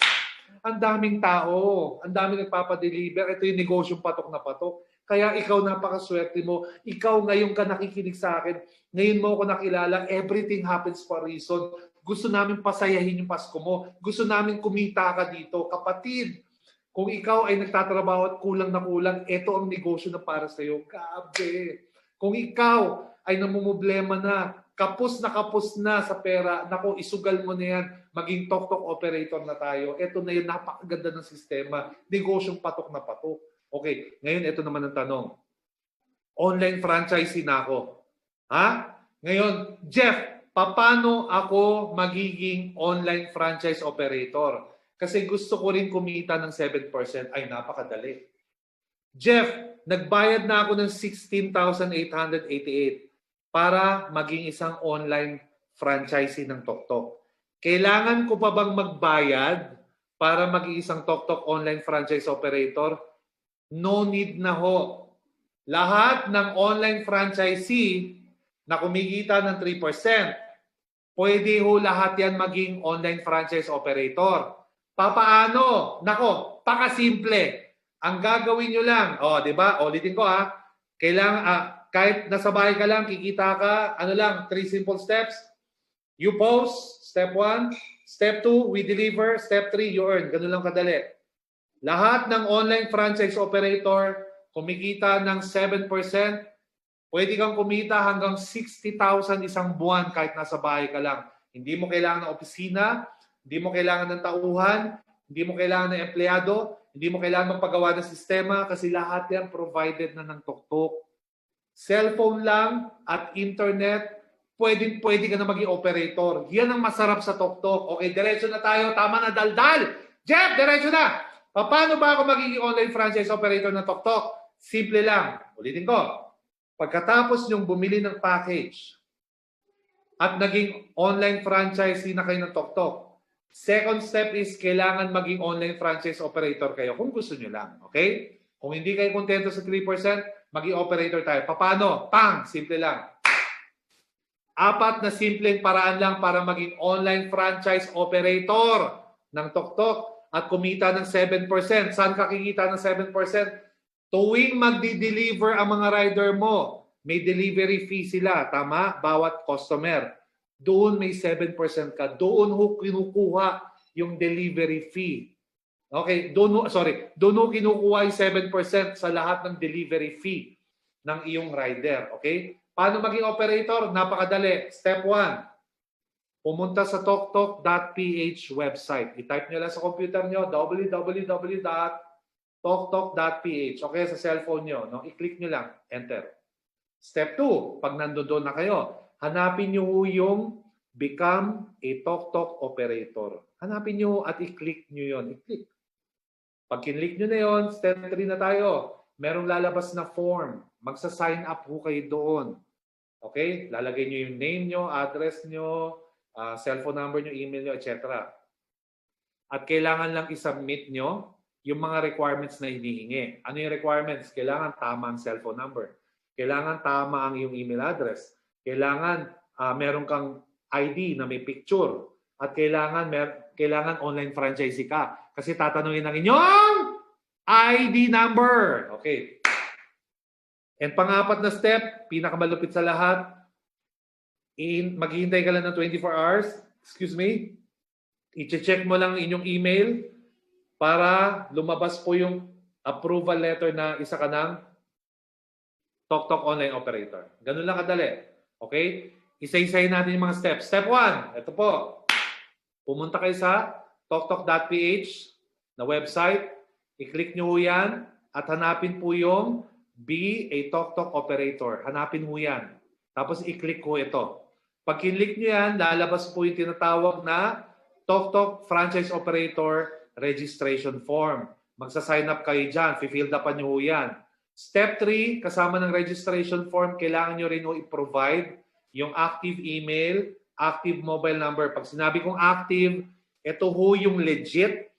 Ang daming tao. Ang daming nagpapadeliver. Ito yung negosyong patok na patok. Kaya ikaw, napakaswerte mo. Ikaw ngayon ka nakikinig sa akin. Ngayon mo ako nakilala. Everything happens for a reason. Gusto namin pasayahin yung Pasko mo. Gusto namin kumita ka dito. Kapatid, kung ikaw ay nagtatrabaho at kulang na kulang, ito ang negosyo na para sa iyo. Grabe. Kung ikaw ay namumblema na, kapos na sa pera, naku, isugal mo na yan, maging TokTok operator na tayo. Ito na yun, napakaganda ng sistema. Negosyong patok na patok. Okay, ngayon ito naman ang tanong. Online franchisee na ako. Ha? Ngayon, Jeff, paano ako magiging online franchise operator? Kasi gusto ko rin kumita ng 7%. Ay, napakadali. Jeff, nagbayad na ako ng 16,888 para maging isang online franchisee ng TokTok. Kailangan ko pa bang magbayad para maging isang TokTok online franchise operator? No need na ho. Lahat ng online franchisee na kumikita ng 3%, pwede ho lahat yan maging online franchise operator. Papaano? Nako, pakasimple. Ang gagawin nyo lang, di ba? Ulitin ko kailangan, kahit nasa bahay ka lang, kikita ka, 3 simple steps. You post, step 1. Step 2, we deliver. Step 3, you earn. Ganun lang kadali. Lahat ng online franchise operator, kumikita ng 7%, pwede kang kumita hanggang 60,000 isang buwan kahit nasa bahay ka lang. Hindi mo kailangan ng opisina, hindi mo kailangan ng tauhan, hindi mo kailangan ng empleyado, hindi mo kailangan magpagawa ng sistema kasi lahat yan provided na ng TokTok. Cellphone lang at internet, pwede ka na maging operator. Yan ang masarap sa TokTok. Okay, diretso na tayo. Tama na, daldal! Jeff, diretso na! Paano ba ako magiging online franchise operator ng TokTok? Simple lang. Ulitin ko. Pagkatapos nyong bumili ng package at naging online franchisee na kayo ng TokTok, second step is kailangan maging online franchise operator kayo kung gusto nyo lang. Okay? Kung hindi kayo kontento sa 3%, maging operator tayo. Paano? Simple lang. 4 na simpleng paraan lang para maging online franchise operator ng TokTok at kumita ng 7%. Saan ka kikita ng 7%? Tuwing magdi-deliver ang mga rider mo, may delivery fee sila. Tama? Bawat customer. Doon may 7% ka. Doon kinukuha yung delivery fee. Okay, doon kinukuha yung 7% sa lahat ng delivery fee ng iyong rider. Okay? Paano maging operator? Napakadali. Step 1. Pumunta sa toktok.ph website. I-type nyo lang sa computer nyo, www.toktok.ph. Okay, sa cellphone nyo. No? I-click nyo lang. Enter. Step 2. Pag nandoon na kayo, hanapin nyo yung Become a TokTok Operator. Hanapin nyo at i-click nyo yun. I-click. Pag kinlik nyo na yun, step 3 na tayo. Merong lalabas na form. Magsa-sign up ho kayo doon. Okay? Lalagay nyo yung name nyo, address nyo, cellphone number nyo, email nyo, etc. At kailangan lang i-submit nyo yung mga requirements na hinihingi. Ano yung requirements? Kailangan tama ang cellphone number. Kailangan tama ang iyong email address. Kailangan meron kang ID na may picture. At kailangan online franchisee ka. Kasi tatanungin ng inyong ID number. Okay. And pang-apat na step, pinakamalupit sa lahat, maghihintay ka lang ng 24 hours. Excuse me. I-check mo lang inyong email para lumabas po yung approval letter na isa ka ng TokTok online operator. Ganun lang kadali. Okay? Isa-isahin natin yung mga steps. Step 1, ito po. Pumunta kayo sa toktok.ph na website. I-click nyo yan at hanapin po yung Be a TokTok operator. Hanapin mo yan. Tapos i-click ko ito. Pag kinlik nyo yan, lalabas po yung tinatawag na TokTok Franchise Operator Registration Form. Magsa-sign up kayo dyan. Fill upan nyo yan. Step 3, kasama ng registration form, kailangan nyo rin i-provide yung active email, active mobile number. Pag sinabi kong active, ito ho yung legit.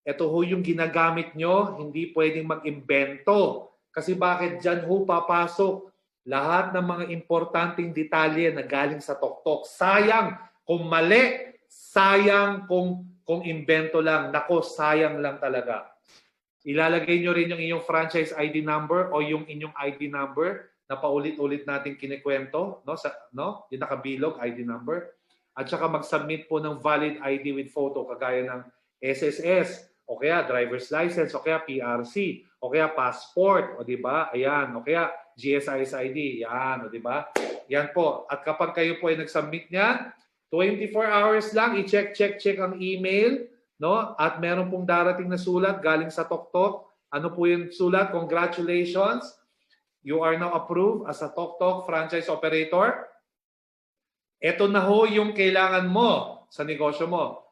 Ito ho yung ginagamit nyo. Hindi pwedeng mag-imbento. Kasi bakit dyan ho papasok lahat ng mga importanteng detalye na galing sa TokTok. Sayang kung mali, sayang kung imbento lang. Nako, sayang lang talaga. Ilalagay nyo rin yung inyong franchise ID number o yung inyong ID number na paulit-ulit natin kinikwento, yung nakabilog ID number. At saka mag-submit po ng valid ID with photo kagaya ng SSS o kaya driver's license o kaya PRC o kaya passport, o di ba? Ayan, o kaya GSIS ID, yan, o di ba? Yan po. At kapag kayo po ay nag-submit niyan, 24 hours lang i-check ang email, no? At meron pong darating na sulat galing sa TokTok. Ano po yung sulat? Congratulations. You are now approved as a TokTok franchise operator. Ito na ho yung kailangan mo sa negosyo mo.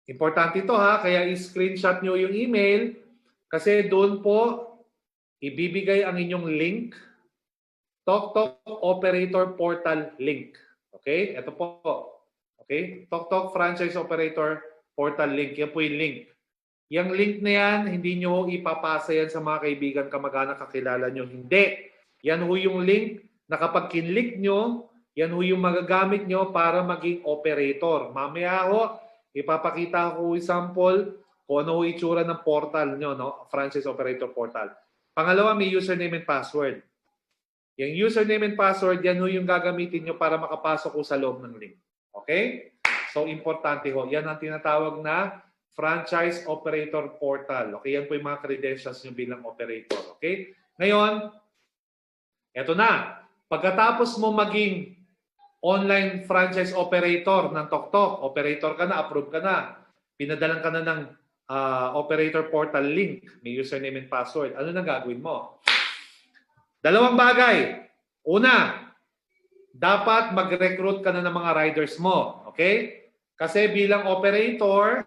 Importante ito ha, kaya i-screenshot nyo yung email kasi doon po ibibigay ang inyong link, TokTok Operator Portal link. Okay? Ito po. Okay? TokTok Franchise Operator Portal link. Yan po yung link. Yung link na yan, hindi nyo ipapasa yan sa mga kaibigan, kamag-anak, kakilala nyo. Hindi. Yan ho yung link na kapag kinlik nyo, yan ho yung magagamit nyo para maging operator. Mamaya ho, ipapakita ko yung sample kung ano ho itsura ng portal nyo, no? Franchise Operator Portal. Pangalawa, may username and password. Yung username and password, yan ho yung gagamitin nyo para makapasok ko sa loob ng link. Okay? So, importante ho. Yan ang tinatawag na Franchise Operator Portal. Okay? Yan po yung mga credentials nyo bilang operator. Okay? Ngayon, eto na. Pagkatapos mo maging online franchise operator ng TokTok, operator ka na, approved ka na, pinadalan ka na ng operator portal link, may username and password, ano na gagawin mo? Dalawang bagay. Una, dapat mag-recruit ka na ng mga riders mo. Okay? Kasi bilang operator,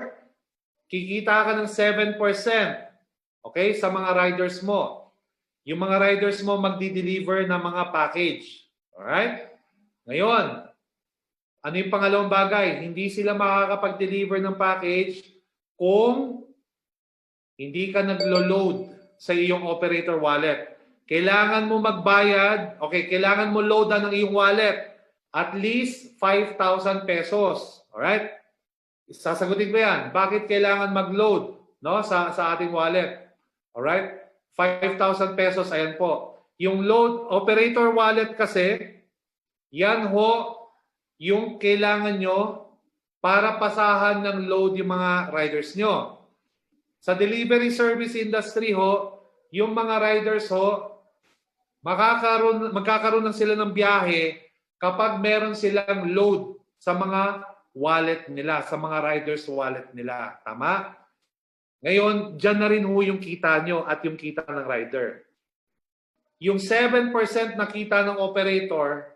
kikita ka ng 7%. Okay? Sa mga riders mo. Yung mga riders mo magdi-deliver ng mga package. Alright? Ngayon, ano yung pangalawang bagay? Hindi sila makakapag-deliver ng package kung hindi ka naglo-load sa iyong operator wallet. Kailangan mo magbayad, okay, kailangan mo loadan ng iyong wallet at least 5,000 pesos. Alright? Sasagutin ko yan. Bakit kailangan mag-load, no, sa ating wallet? Alright? 5,000 pesos, ayan po. Yung load operator wallet kasi, yan ho yung kailangan nyo para pasahan ng load yung mga riders nyo. Sa delivery service industry ho, yung mga riders ho, magkakaroon ng sila ng biyahe kapag meron silang load sa mga wallet nila, sa mga riders wallet nila. Tama? Ngayon, dyan na rin ho yung kita nyo at yung kita ng rider. Yung 7% na kita ng operator,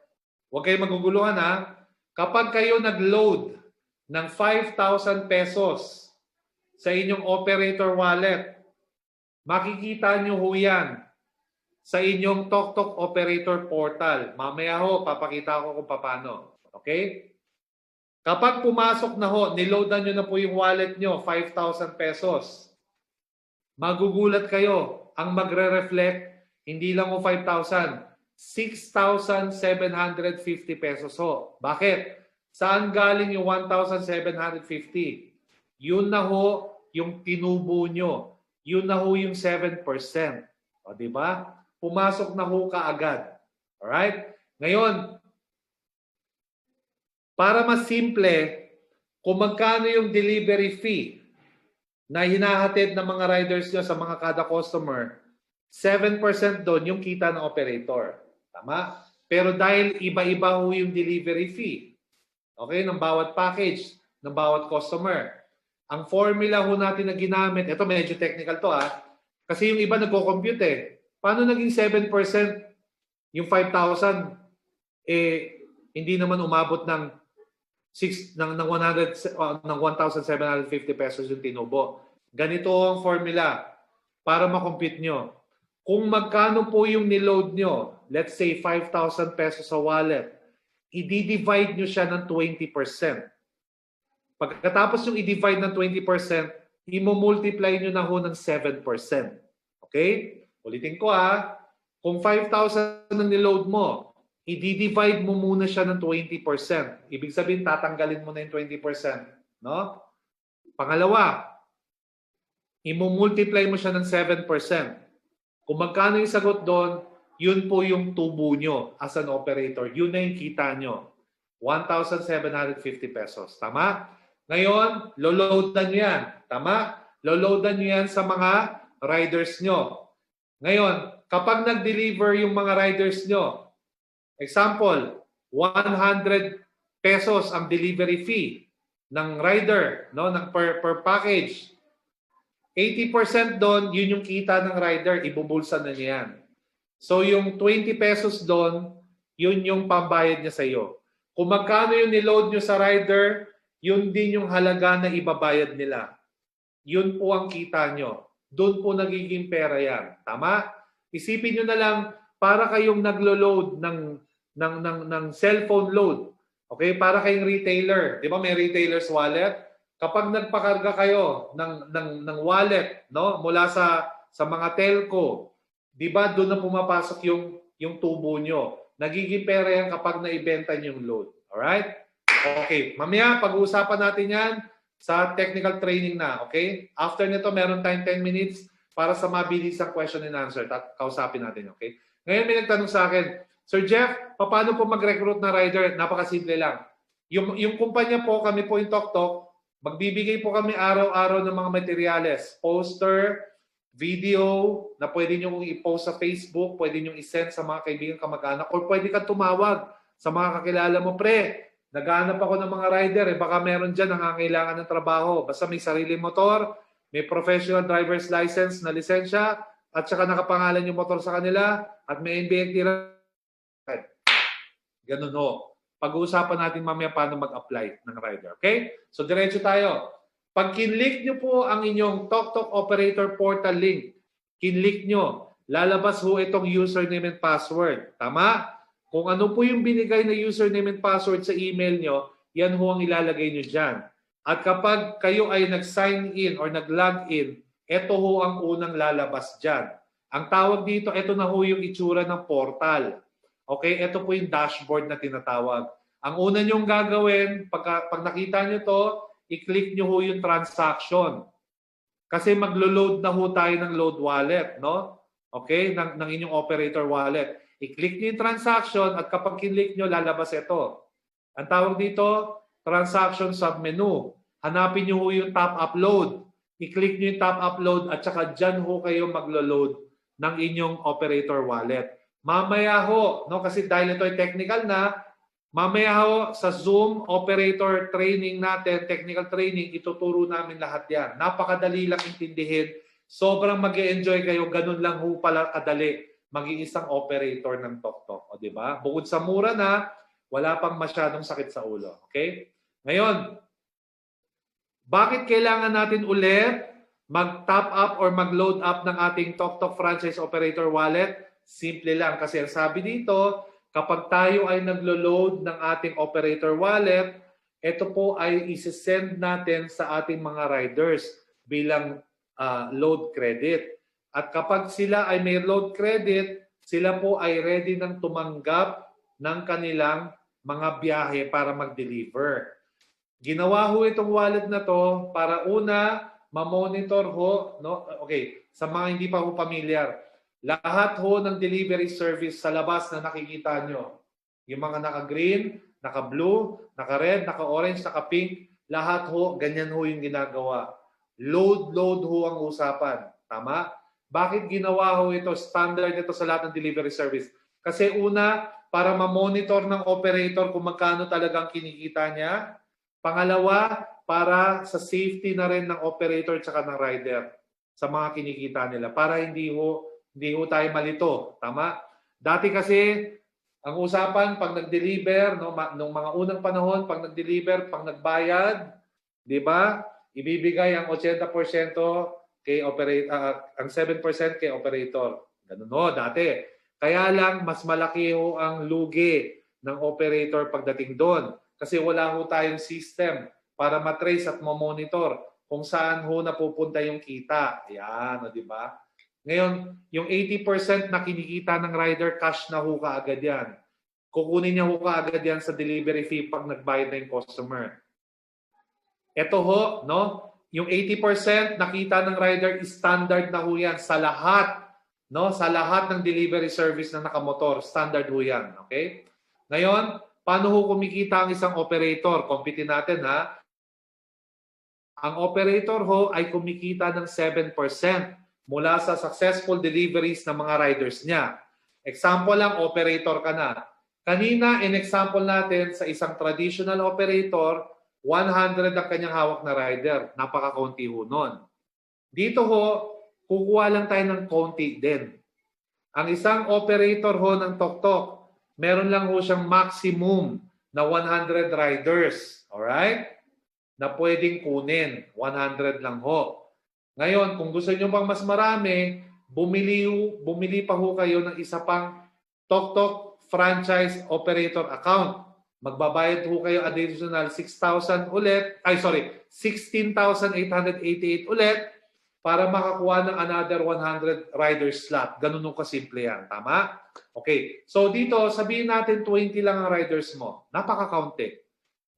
huwag kayo maguguluhan ha, kapag kayo nag-load ng 5,000 pesos sa inyong operator wallet, makikita nyo ho yan sa inyong TokTok Operator Portal. Mamaya ho, papakita ko kung paano. Okay? Kapag pumasok na ho, niloadan nyo na po yung wallet nyo, 5,000 pesos. Magugulat kayo. Ang magre-reflect, hindi lang ho 5,000, 6,750 pesos ho. Bakit? Saan galing yung 1,750? Yun na ho yung tinubo nyo. yun na ho yung 7%. O, di ba? Pumasok na ho kaagad. Alright? Ngayon, para mas simple, kung magkano yung delivery fee na hinahatid ng mga riders nyo sa mga kada customer, 7% doon yung kita ng operator. Tama? Pero dahil iba-iba ho yung delivery fee, okay, ng bawat package, ng bawat customer, ang formula ho natin na ginamit, ito medyo technical to kasi yung iba nagko-compute Paano naging 7% yung 5,000? Hindi naman umabot ng 1,750 pesos yung tinubo. Ganito ang formula para makompute nyo. Kung magkano po yung niload nyo, let's say 5,000 pesos sa wallet, i-divide nyo siya ng 20%. Pagkatapos yung i-divide ng 20%, i-multiply nyo na ho ng 7%. Okay? Ulitin ko kung 5,000 ang niload mo, i-divide mo muna siya ng 20%. Ibig sabihin, tatanggalin mo na yung 20%. No? Pangalawa, i-multiply mo siya ng 7%. Kung magkano yung sagot doon, yun po yung tubo nyo as an operator. Yun na yung kita nyo. 1,750 pesos. Tama? Ngayon, loloadan nyo yan. Tama? Loloadan nyo yan sa mga riders nyo. Ngayon, kapag nag-deliver yung mga riders nyo, example, 100 pesos ang delivery fee ng rider, no, ng per package. 80% doon, yun yung kita ng rider, ibubulsa na niya yan. So yung 20 pesos doon, yun yung pambayad niya sa iyo. Kung magkano yung niload nyo sa rider, yun din yung halaga na ibabayad nila. Yun po ang kita nyo. Doon po nagiging pera yan. Tama? Isipin nyo na lang, para kayong naglo-load ng cellphone load. Okay? Para kayong retailer. Di ba may retailer's wallet? Kapag nagpakarga kayo ng wallet, no, mula sa mga telco, di ba doon na pumapasok yung tubo nyo. Nagiging pera yan kapag naibenta nyo yung load. Alright? Okay. Mamaya, pag-uusapan natin yan sa technical training na. Okay? After nito, meron tayong 10 minutes para sa mabilisang question and answer. Kausapin natin. Okay? Ngayon may nagtanong sa akin, Sir Jeff, paano po mag-recruit na rider? Napakasimple lang. Yung kumpanya po, kami po yung TokTok, magbibigay po kami araw-araw ng mga materyales. Poster, video, na pwede nyo i-post sa Facebook, pwede nyo i-send sa mga kaibigan kamag-anak, or pwede kang tumawag sa mga kakilala mo, pre, naghahanap ako ng mga rider, baka meron dyan nangangailangan ng trabaho. Basta may sariling motor, may professional driver's license na lisensya, at saka nakapangalan yung motor sa kanila, at may NBAC ganun ho. Pag-uusapan natin mamaya paano mag-apply ng rider. Okay? So, diretso tayo. Pag kinlik nyo po ang inyong TokTok Operator Portal link, kinlik nyo, lalabas ho itong username and password. Tama? Kung ano po yung binigay na username and password sa email nyo, yan ho ang ilalagay nyo dyan. At kapag kayo ay nag-sign in or nag-log in, ito ho ang unang lalabas dyan. Ang tawag dito, ito na ho yung itsura ng portal. Okay, ito po yung dashboard na tinatawag. Ang una nyong gagawin, pag nakita nyo to, i-click nyo ho yung transaction. Kasi maglo-load na ho tayo ng load wallet, no? Okay, ng inyong operator wallet. I-click nyo yung transaction at kapag kinlik nyo, lalabas ito. Ang tawag dito, transaction submenu. Hanapin nyo ho yung top upload. I-click nyo yung top upload at saka dyan ho kayo maglo-load ng inyong operator wallet. Mamaya ho, no, kasi dahil ito ay technical na, mamaya ho sa Zoom operator training natin, technical training, ituturo namin lahat yan. Napakadali lang intindihin. Sobrang mag-e-enjoy kayo. Ganun lang ho pala kadali maging isang operator ng TokTok. O, di ba? Bukod sa mura na, wala pang masyadong sakit sa ulo. Okay? Ngayon, bakit kailangan natin ulit mag-top up or mag-load up ng ating TokTok Franchise Operator Wallet? Simple lang kasi ang sabi dito, kapag tayo ay naglo-load ng ating operator wallet, ito po ay isi-send natin sa ating mga riders bilang load credit. At kapag sila ay may load credit, sila po ay ready nang tumanggap ng kanilang mga biyahe para mag-deliver. Ginawa ho itong wallet na to para una, ma-monitor ho, no? Okay, sa mga hindi pa ho pamilyar, lahat ho ng delivery service sa labas na nakikita nyo, yung mga naka-green, naka-blue, naka-red, naka-orange, naka-pink, lahat ho, ganyan ho yung ginagawa. Load ho ang usapan. Tama? Bakit ginawa ho ito? Standard ito sa lahat ng delivery service. Kasi una, para ma-monitor ng operator kung magkano talagang kinikita niya. Pangalawa, para sa safety na rin ng operator at ng rider sa mga kinikita nila. Para hindi ho tayo malito. Tama? Dati kasi, ang usapan, pag nag-deliver, no, nung mga unang panahon, pag nag-deliver, pag nagbayad, di ba? Ibibigay ang 80% kay operator, ang 7% kay operator. Ganun ho, dati. Kaya lang, mas malaki ho ang lugi ng operator pagdating doon. Kasi wala ho tayong system para matrace at mamonitor kung saan ho napupunta yung kita. Ayan, di ba? Ngayon, yung 80% na kinikita ng rider, cash na ho kaagad yan. Kukunin niya ho kaagad yan sa delivery fee pag nagbayad na yung customer. Ito ho, no? Yung 80% nakita ng rider, standard na ho yan sa lahat, no? Sa lahat ng delivery service na nakamotor, standard ho yan. Okay? Ngayon, paano ho kumikita ang isang operator? Computin natin, ha? Ang operator ho ay kumikita ng 7% mula sa successful deliveries ng mga riders niya. Example lang, operator ka na. Kanina, in example natin, sa isang traditional operator, 100 ang kanyang hawak na rider. Napaka-konti ho nun. Dito ho, kukuha lang tayo ng konti din. Ang isang operator ho ng Tok-Tok, meron lang ho siyang maximum na 100 riders. Alright? Na pwedeng kunin. 100 lang ho. Ngayon, kung gusto nyo bang mas marami, bumili pa ho kayo ng isa pang Tok-Tok franchise operator account. Magbabayad ho kayo additional 6,000 ulit, 16,888 ulit para makakuha ng another 100 rider slot. Ganun nung kasimple yan. Tama? Okay. So dito, sabihin natin 20 lang ang riders mo. Napaka-kaunti.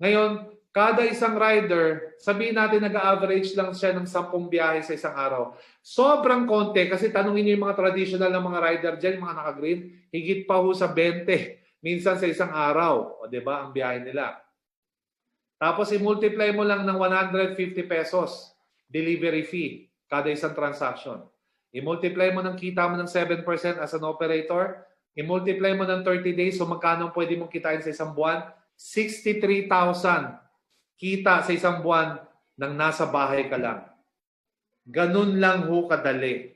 Ngayon, kada isang rider, sabihin natin nag-average lang siya ng 10 biyahe sa isang araw. Sobrang konti kasi tanungin niyo yung mga traditional na mga rider dyan, yung mga naka-green, higit pa ho sa 20. Minsan sa isang araw. O diba, ang biyahe nila. Tapos i-multiply mo lang ng 150 pesos delivery fee kada isang transaction. I-multiply mo ng kita mo ng 7% as an operator. I-multiply mo ng 30 days. So magkano pwede mong kitain sa isang buwan? 63,000 kita sa isang buwan nang nasa bahay ka lang. Ganun lang ho kadali.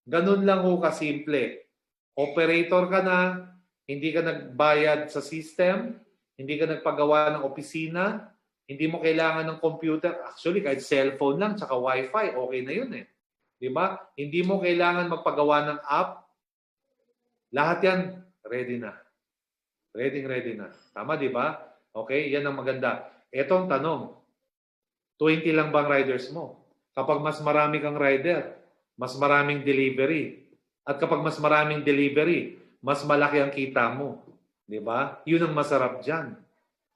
Ganun lang ho kasimple. Operator ka na, hindi ka nagbayad sa system, hindi ka nagpagawa ng opisina, hindi mo kailangan ng computer. Actually, kahit cellphone lang, tsaka wifi, okay na yun eh. Di ba? Hindi mo kailangan magpagawa ng app. Lahat yan, ready na. Ready na. Tama, di ba? Okay, yan ang maganda. Ito ang tanong, 20 lang bang riders mo? Kapag mas marami kang rider, mas maraming delivery. At kapag mas maraming delivery, mas malaki ang kita mo. Di ba? Yun ang masarap dyan.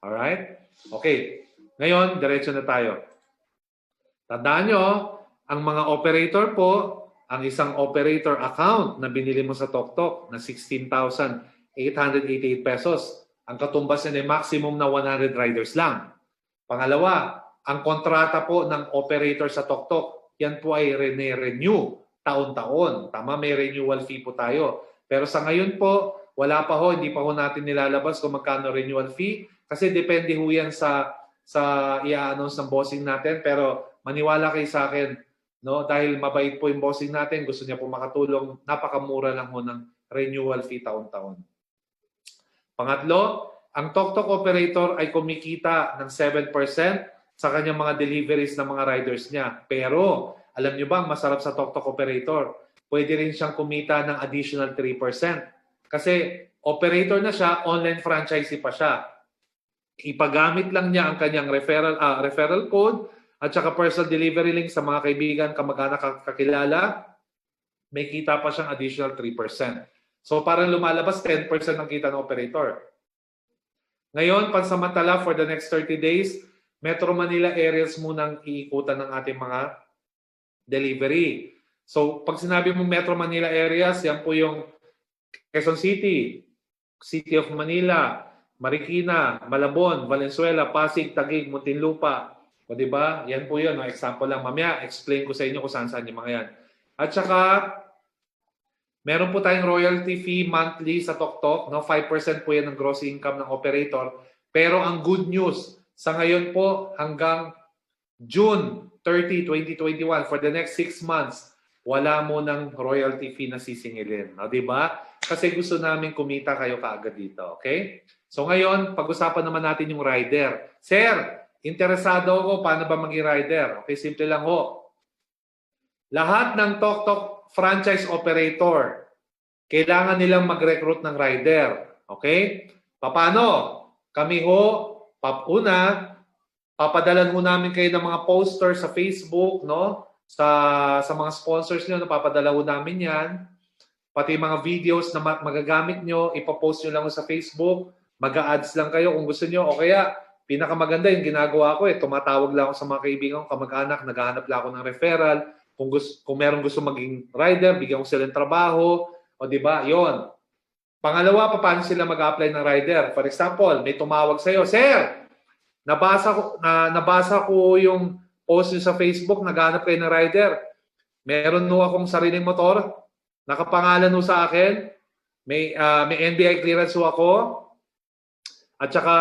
Alright? Okay. Ngayon, diretso na tayo. Tandaan nyo, ang mga operator po, ang isang operator account na binili mo sa Tok-Tok na 16,888 pesos, ang katumbas niya ay maximum na 100 riders lang. Pangalawa, ang kontrata po ng operator sa Tok-Tok, yan po ay renew taon-taon. Tama, may renewal fee po tayo. Pero sa ngayon po, wala pa ho, hindi pa ho natin nilalabas kung magkano renewal fee kasi depende ho yan sa i-announce ng bossing natin. Pero maniwala kayo sa akin, no? Dahil mabait po yung bossing natin, gusto niya po makatulong, napakamura lang ho ng renewal fee taon-taon. Pangatlo, ang Tok-Tok operator ay kumikita ng 7% sa kanyang mga deliveries ng mga riders niya. Pero, alam nyo ba, masarap sa Tok-Tok operator, pwede rin siyang kumita ng additional 3%. Kasi operator na siya, online franchisee pa siya. Ipagamit lang niya ang kanyang referral code at saka personal delivery link sa mga kaibigan, kamag-anak, kakilala, may kita pa siyang additional 3%. So parang lumalabas 10% ng kita ng operator. Ngayon, pansamantala for the next 30 days, Metro Manila areas munang iikutan ng ating mga delivery. So, pag sinabi mo Metro Manila areas, yan po yung Quezon City, City of Manila, Marikina, Malabon, Valenzuela, Pasig, Taguig, Muntinlupa. O diba? Yan po yun. No? Example lang. Mamaya, explain ko sa inyo kung saan-saan yung mga yan. At saka, meron po tayong royalty fee monthly sa TokTok. No? 5% po yan ng gross income ng operator. Pero ang good news, sa ngayon po hanggang June 30, 2021, for the next 6 months, wala mo ng royalty fee na sisingilin. No? Diba? Kasi gusto namin kumita kayo kaagad dito. Okay? So ngayon, pag-usapan naman natin yung rider. Sir, interesado ako paano ba maging rider? Okay, simple lang ho. Lahat ng TokTok franchise operator, kailangan nilang mag-recruit ng rider. Okay? Paano? Kami ho, papadalan ho namin kayo ng mga posters sa Facebook, no? Sa mga sponsors nyo, papadala ho namin yan. Pati mga videos na magagamit nyo, ipapost nyo lang sa Facebook. Mag-a-ads lang kayo kung gusto nyo. O kaya, pinakamaganda yung ginagawa ko tumatawag lang ako sa mga kaibigan ko, kamag-anak, naghahanap lang ako ng referral. Kung meron gusto maging rider, bigyan ko sila ng trabaho. O diba? Yon. Pangalawa, paano sila mag-apply ng rider? For example, may tumawag sa'yo, Sir, nabasa ko yung post nyo sa Facebook, naghahanap kayo ng rider. Meron no akong sariling motor, nakapangalan no sa akin, may NBI clearance ho ako, at saka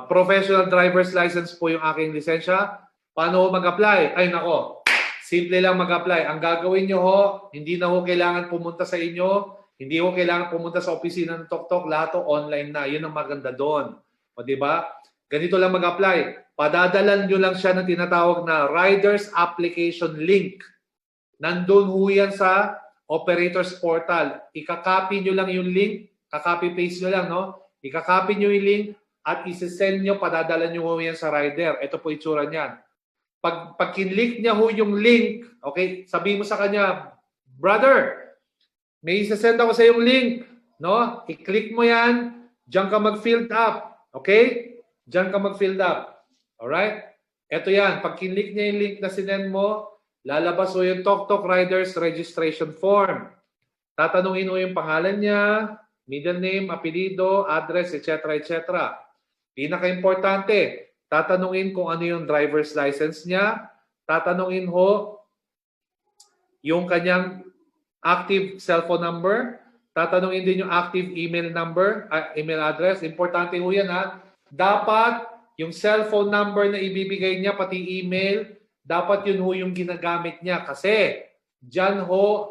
professional driver's license po yung aking lisensya. Paano ho mag-apply? Ay nako, simple lang mag-apply. Ang gagawin nyo ho, hindi na ho kailangan pumunta sa inyo, hindi ho kailangan pumunta sa opisina ng TokTok, lahat ho online na. Yun ang maganda doon. O diba? Ganito lang mag-apply. Padadalan nyo lang siya ng tinatawag na Riders Application Link. Nandun ho yan sa Operators Portal. Ika-copy nyo lang yung link, ka-copy-paste nyo lang, no? Ika-copy nyo yung link at isi-send nyo, padadalan nyo ho yan sa rider. Ito po itsura niyan. Pag kinlik niya ho yung link, okay, sabihin mo sa kanya, brother, may isi-send ako sa yung link, no? I-click mo yan, diyan ka mag-filled up, okay? Diyan ka mag-filled up. Alright? Ito yan, pag kinlik niya yung link na sinend mo, lalabas ho yung TokTok Riders Registration Form. Tatanungin ho yung pangalan niya, middle name, apelido, address, etc. etc. Pinaka-importante, tatanungin kung ano yung driver's license niya, tatanungin ho yung kanyang active cellphone number, tatanungin din yung active email number, email address. Importante ho yan ha. Dapat yung cellphone number na ibibigay niya, pati email, dapat yun ho yung ginagamit niya. Kasi dyan ho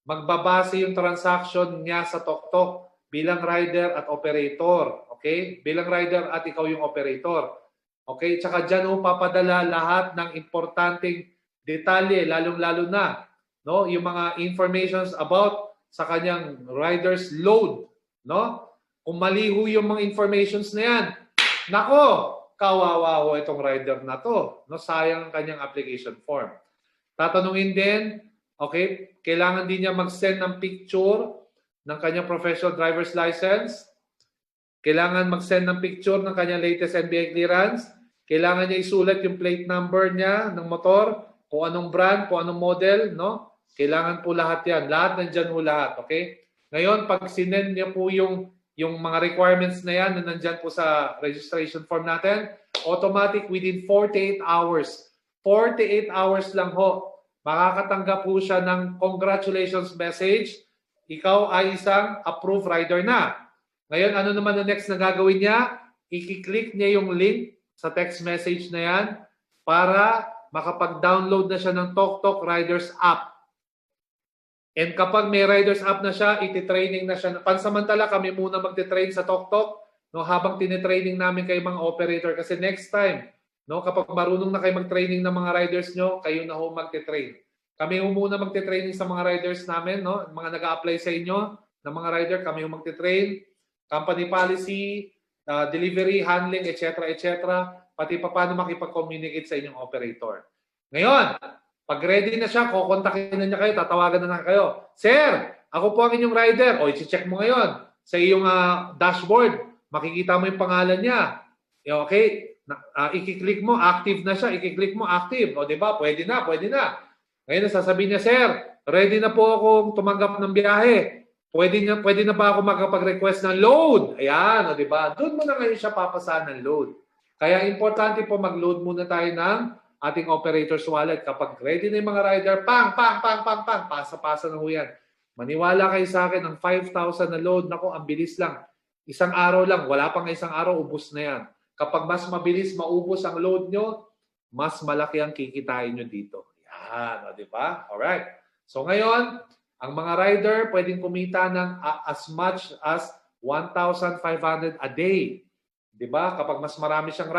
magbabase yung transaction niya sa TokTok bilang rider at operator. Okay? Bilang rider at ikaw yung operator. Okay? Tsaka dyan ho papadala lahat ng importanteng detalye, lalong-lalo na no? Yung mga informations about sa kanyang rider's load. No? Kung mali ho yung mga informations na yan, nako, kawawa ho itong rider na to. No? Sayang ang kanyang application form. Tatanungin din, okay, kailangan din niya mag-send ng picture ng kanyang professional driver's license. Kailangan mag-send ng picture ng kanyang latest NBI clearance. Kailangan niya isulat yung plate number niya ng motor, kung anong brand, kung anong model, no? Kailangan po lahat yan. Lahat nandyan po lahat, okay? Ngayon, pag sinend niya po yung mga requirements na yan na nandyan po sa registration form natin, automatic within 48 hours. 48 hours lang ho. Makakatanggap po siya ng congratulations message. Ikaw ay isang approved rider na. Ngayon, ano naman ang next na gagawin niya? I-click niya yung link sa text message na yan para makapag-download na siya ng TokTok Riders app. And kapag may Riders app na siya, iti-training na siya. Pansamantala, kami muna magte-train sa TokTok no, habang tinitraining namin kayo mga operator. Kasi next time, no, kapag marunong na kayo mag-training ng mga riders nyo, kayo na ho magte-train. Kami ho muna magte-training sa mga riders namin, no, mga nag-a-apply sa inyo ng mga rider, kami ho magte-train. Company policy, delivery, handling, etc. Pati pa paano makipag-communicate sa inyong operator. Ngayon, pag ready na siya, kukontakin na niya kayo, tatawagan na kayo. Sir, ako po ang inyong rider. O, i-check mo ngayon sa iyong dashboard. Makikita mo yung pangalan niya. Okay? i-click mo, active na siya, i-click mo, active. O, di ba? Pwede na, pwede na. Ngayon, sasabihin niya, sir, ready na po akong tumanggap ng biyahe. Pwede na ba ako makapag-request ng load? Ayan, o, di ba? Doon mo na ngayon siya papasahan ng load. Kaya importante po mag-load muna tayo ng ating operator's wallet. Kapag ready na yung mga rider, pang, pasa-pasa na ho yan. Maniwala kayo sa akin, ang 5,000 na load, nako, ang bilis lang. Isang araw lang, wala pang isang araw, ubos na yan. Kapag mas mabilis maubos ang load nyo, mas malaki ang kikitain nyo dito. Yan, o, di ba? Alright. So ngayon, ang mga rider pwedeng kumita ng as much as 1,500 a day. Di ba? Kapag mas marami siyang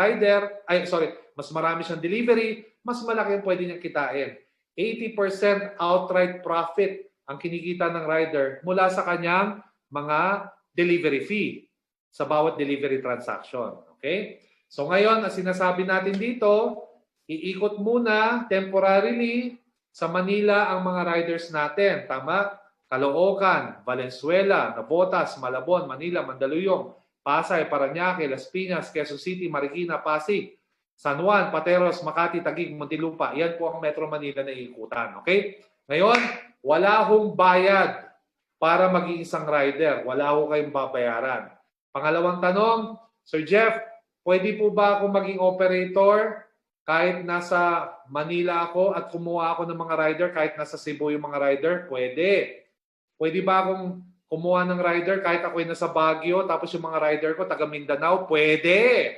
mas marami siyang delivery, mas malaki ang pwede niyang kitain. 80% outright profit ang kinikita ng rider mula sa kanyang mga delivery fee sa bawat delivery transaction. Okay? So ngayon, ang sinasabi natin dito, iikot muna temporarily sa Manila ang mga riders natin. Tama? Caloocan, Valenzuela, Navotas, Malabon, Manila, Mandaluyong, Pasay, Parañaque, Las Piñas, Quezon City, Marikina, Pasig, San Juan, Pateros, Makati, Taguig, Muntinlupa. Yan po ang Metro Manila na iikutan. Okay? Ngayon, wala hong bayad para maging isang rider. Wala ho kayong babayaran. Pangalawang tanong, Sir Jeff, pwede po ba ako maging operator kahit nasa Manila ako at kumuha ako ng mga rider kahit nasa Cebu yung mga rider? Pwede. Pwede ba akong kumuha ng rider kahit ako'y nasa Baguio tapos yung mga rider ko taga Mindanao? Pwede.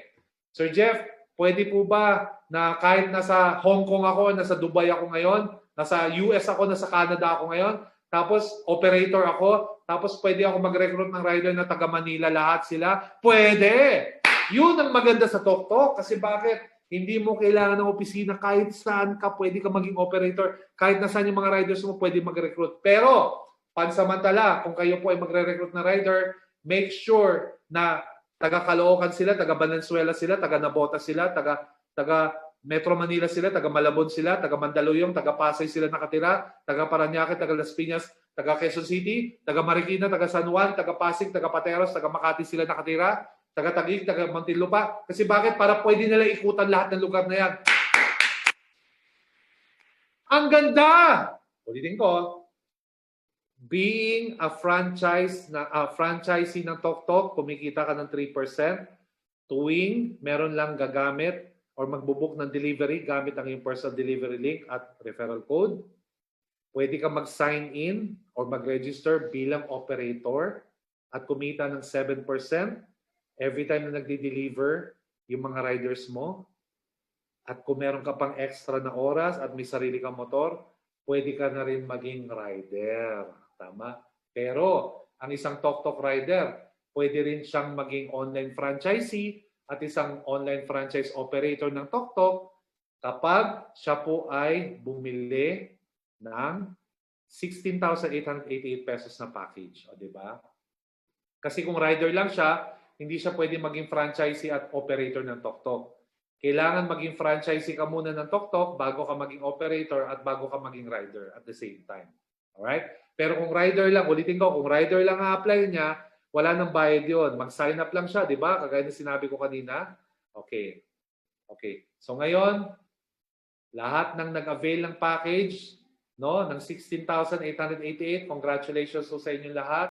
Sir Jeff, pwede po ba na kahit nasa Hong Kong ako, nasa Dubai ako ngayon, nasa US ako, nasa Canada ako ngayon, tapos operator ako, tapos pwede ako mag-recruit ng rider na taga Manila lahat sila? Pwede! Yun ang maganda sa TokTok. Kasi bakit? Hindi mo kailangan ng opisina. Kahit saan ka, pwede ka maging operator. Kahit nasaan yung mga riders mo, pwede mag-recruit. Pero, pansamantala, kung kayo po ay magre-recruit na rider, make sure na taga Caloocan sila, taga Valenzuela sila, taga Navotas sila, taga Metro Manila sila, taga Malabon sila, taga Mandaluyong, taga Pasay sila nakatira, taga Parañaque, taga Las Piñas, taga Quezon City, taga Marikina, taga San Juan, taga Pasig, taga Pateros, taga Makati sila nakatira, taga Taguig, taga Muntinlupa. Kasi bakit? Para pwede nila ikutan lahat ng lugar na yan. Ang ganda! Ulitin ko, being a franchisee ng TokTok, kumikita ka ng 3%. Tuwing meron lang gagamit or magbubuk ng delivery gamit ang iyong personal delivery link at referral code, pwede ka mag-sign in or mag-register bilang operator at kumita ng 7% every time na nagdi-deliver yung mga riders mo. At kung meron ka pang extra na oras at may sarili kang motor, pwede ka na rin maging rider. Tama? Pero ang isang TokTok rider, pwede rin siyang maging online franchisee at isang online franchise operator ng TokTok kapag siya po ay bumili ng 16,888 pesos na package. O, diba? Kasi kung rider lang siya, hindi siya pwede maging franchisee at operator ng TokTok. Kailangan maging franchisee ka muna ng TokTok bago ka maging operator at bago ka maging rider at the same time. Alright? Pero kung rider lang, ulitin ko, kung rider lang a-apply niya, wala nang bayad yun. Mag-sign up lang siya, di ba? Kagaya na sinabi ko kanina. Okay. Okay. So ngayon, lahat ng nag-avail ng package, no, ng 16,888, congratulations po sa inyong lahat.